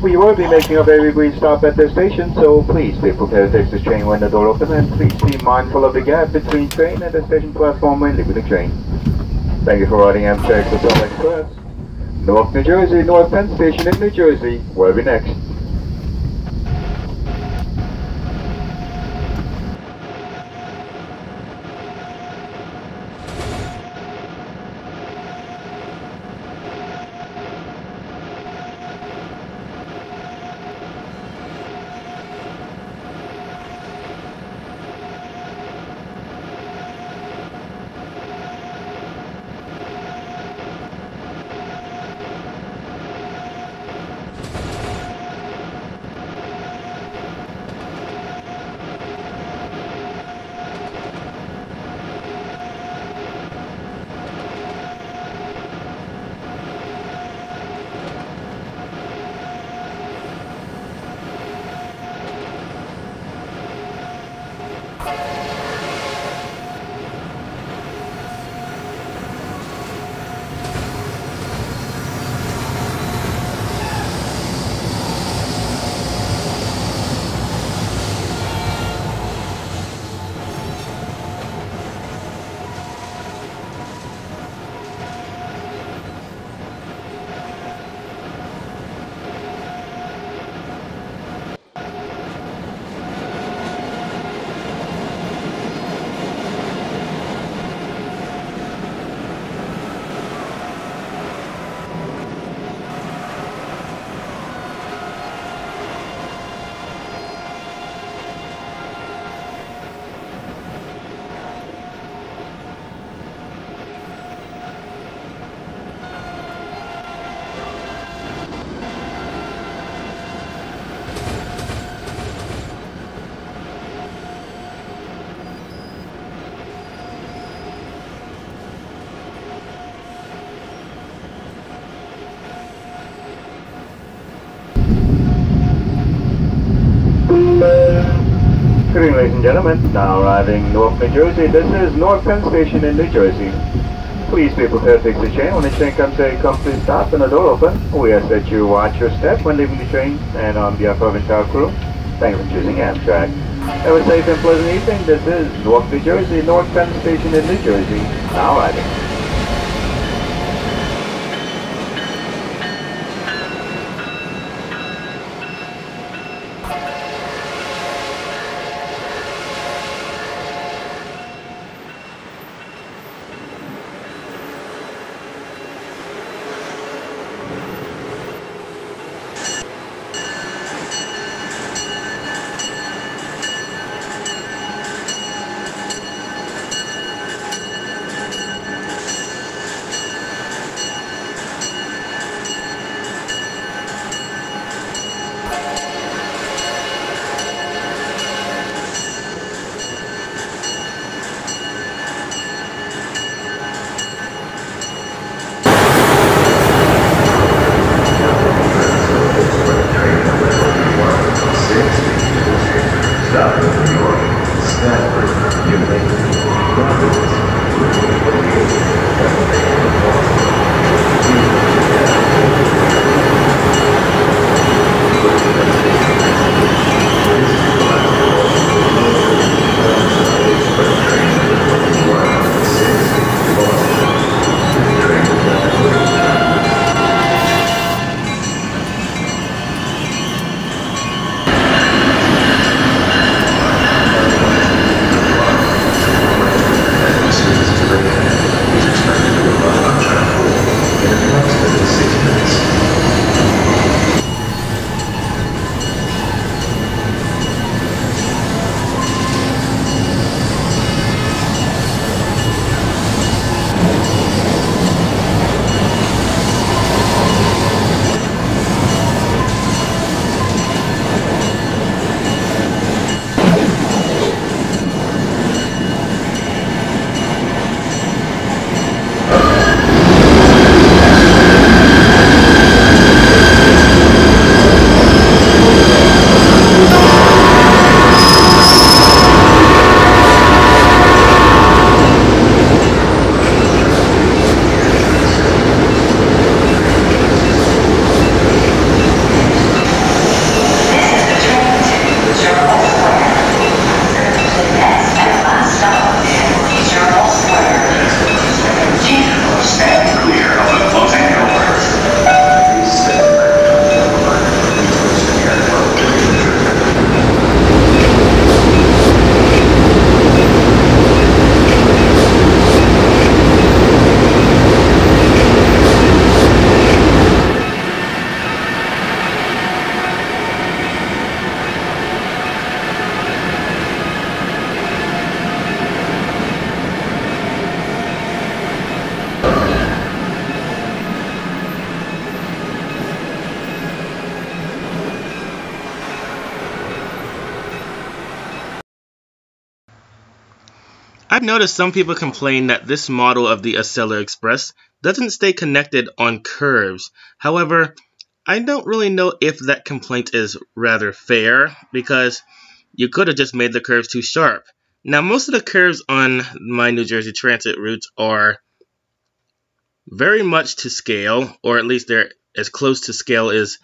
We will be making a very brief stop at this station, so please be prepared to exit the train when the door opens, and please be mindful of the gap between train and the station platform when leaving the train. Thank you for riding Amtrak Acela Express. Newark, New Jersey, North Penn Station in New Jersey. We'll be next. Good evening, ladies and gentlemen. Now arriving Newark, New Jersey. This is North Penn Station in New Jersey. Please be prepared to exit the train when the train comes to a complete stop and the door open. We ask that you watch your step when leaving the train, and on behalf of the entire crew, thank you for choosing Amtrak. Have a safe and pleasant evening. This is Newark, New Jersey, North Penn Station in New Jersey. Now arriving. Expected to I've noticed some people complain that this model of the Acela Express doesn't stay connected on curves. However, I don't really know if that complaint is rather fair, because you could have just made the curves too sharp. Now, most of the curves on my New Jersey Transit routes are very much to scale, or at least they're as close to scale as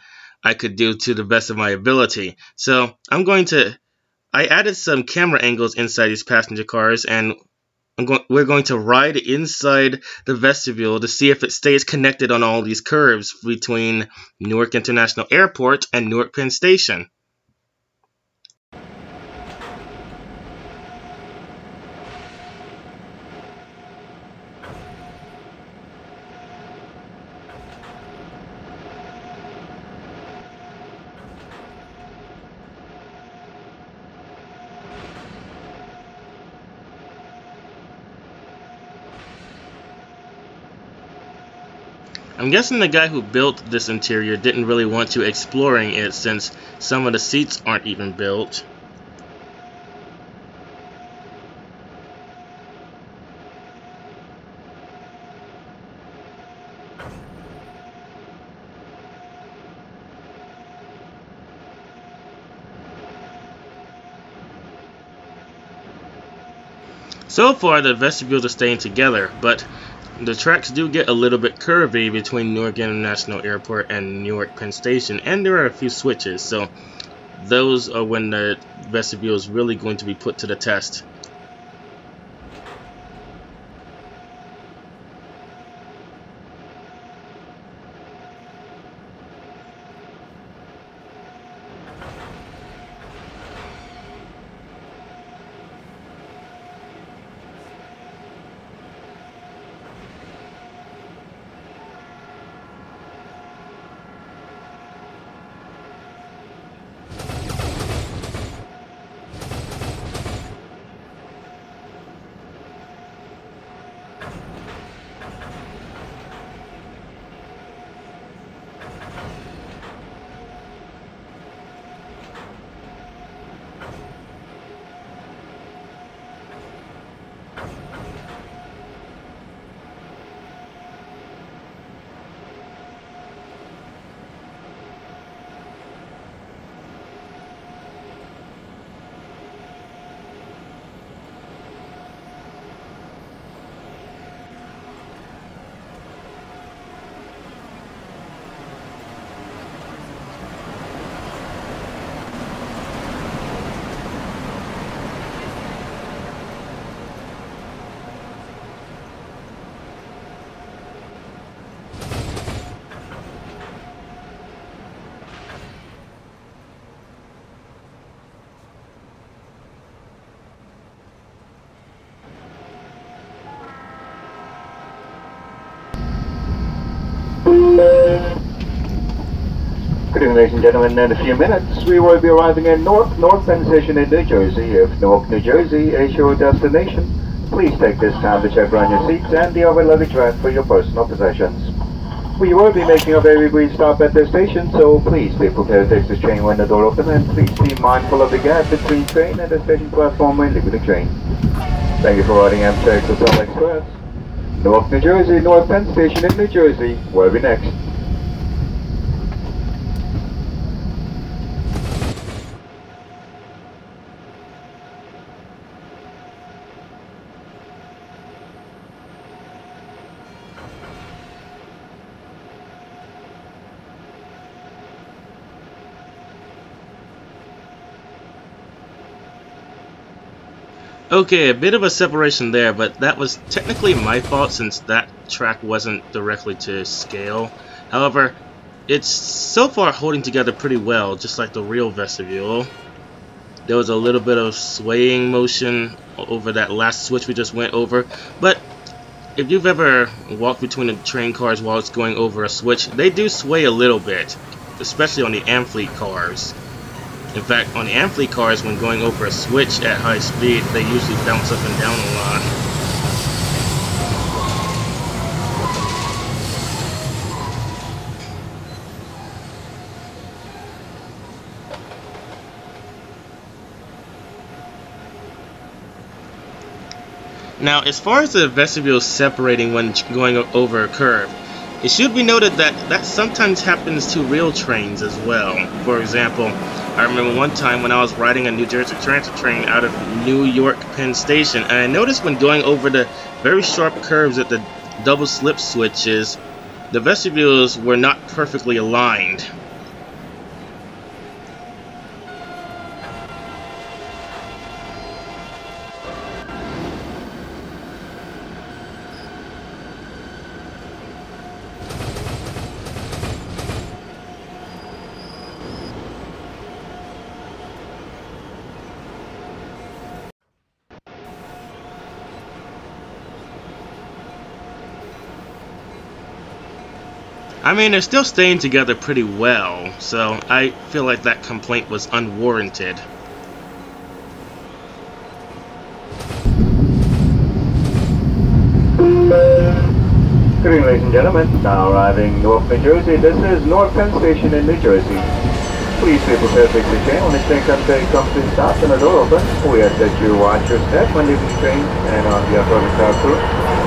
I could do to the best of my ability. So I added some camera angles inside these passenger cars, and we're going to ride inside the vestibule to see if it stays connected on all these curves between Newark International Airport and Newark Penn Station. I'm guessing the guy who built this interior didn't really want you exploring it, since some of the seats aren't even built. So far, the vestibules are staying together, but the tracks do get a little bit curvy between Newark International Airport and Newark Penn Station, and there are a few switches, so those are when the vestibule is really going to be put to the test. Good evening, ladies and gentlemen. In a few minutes, we will be arriving in North Penn Station in New Jersey. If Newark, New Jersey is your destination, please take this time to check around your seats and the over luggage rack for your personal possessions. We will be making a very brief stop at this station, so please be prepared to take this train when the door opens, and please be mindful of the gap between train and the station platform when leaving the train. Thank you for riding Amtrak Acela Express. Newark, New Jersey, North Penn Station in New Jersey. We'll be next. Okay, a bit of a separation there, but that was technically my fault since that track wasn't directly to scale. However, it's so far holding together pretty well, just like the real vestibule. There was a little bit of swaying motion over that last switch we just went over, but if you've ever walked between the train cars while it's going over a switch, they do sway a little bit, especially on the Amfleet cars. In fact, on the Amfleet cars, when going over a switch at high speed, they usually bounce up and down a lot. Now, as far as the vestibule separating when going over a curve, it should be noted that sometimes happens to rail trains as well. For example, I remember one time when I was riding a New Jersey Transit train out of New York Penn Station, and I noticed when going over the very sharp curves at the double slip switches, the vestibules were not perfectly aligned. I mean, they're still staying together pretty well, so I feel like that complaint was unwarranted. Good evening, ladies and gentlemen. Now arriving Newark, New Jersey. This is Newark Penn Station in New Jersey. Please be prepared to exit the train when the train comes to a complete stop and the door opens. We ask that you watch your step when leaving the train and on behalf of the crowd crew.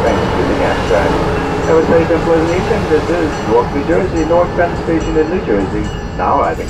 Thanks for the Amtrak. Have a safe and pleasant evening. This is Newark, New Jersey, Newark Penn Station in New Jersey. Now arriving.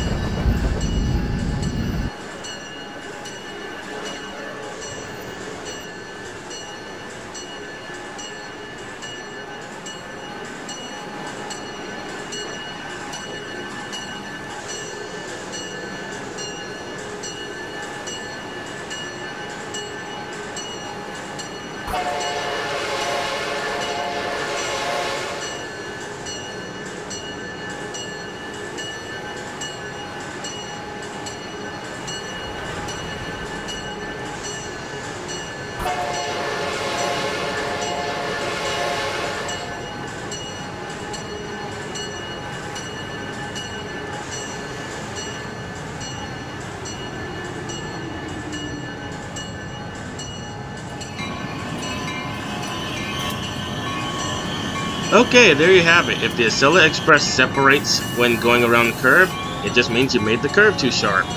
Okay, there you have it. If the Acela Express separates when going around the curve, it just means you made the curve too sharp.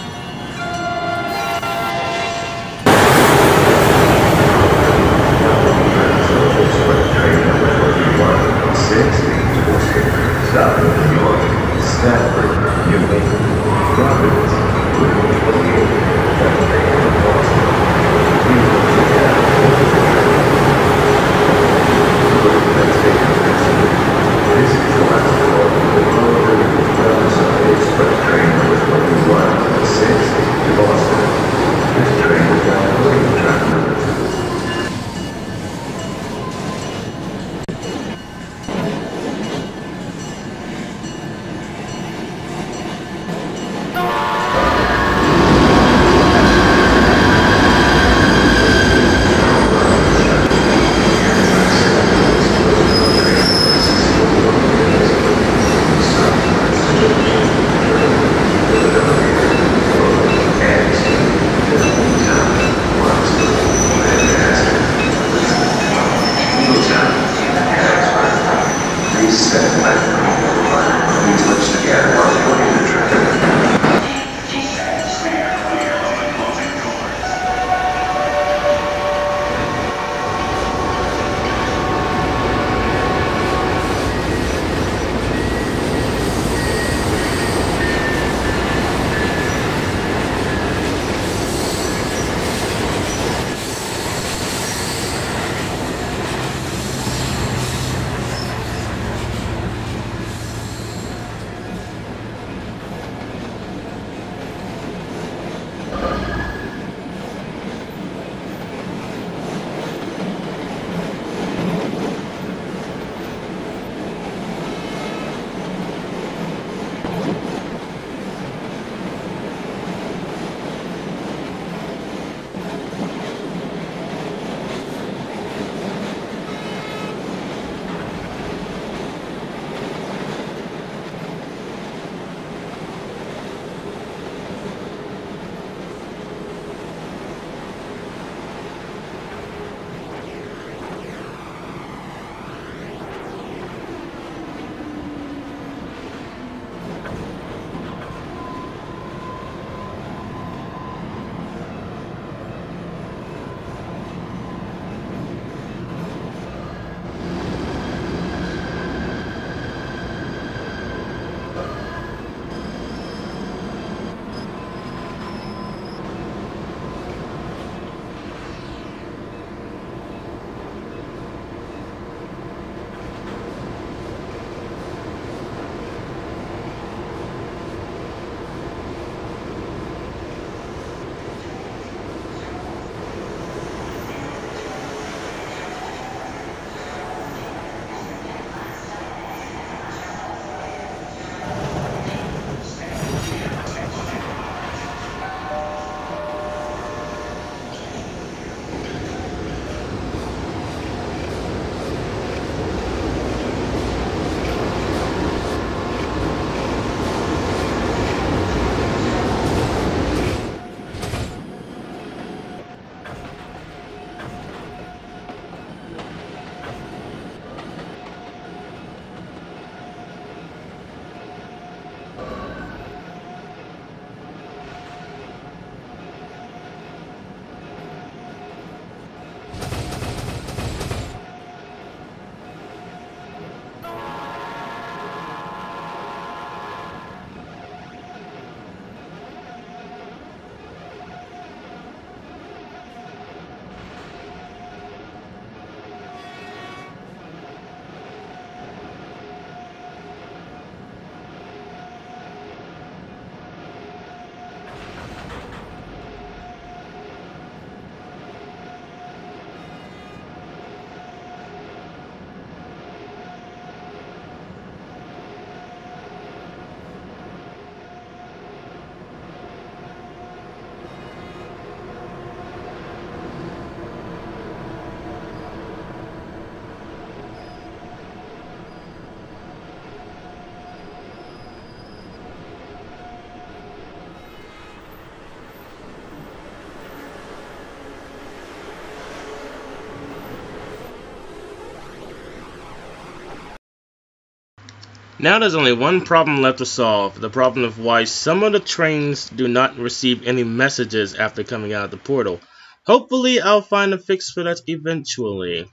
Now there's only one problem left to solve, the problem of why some of the trains do not receive any messages after coming out of the portal. Hopefully I'll find a fix for that eventually.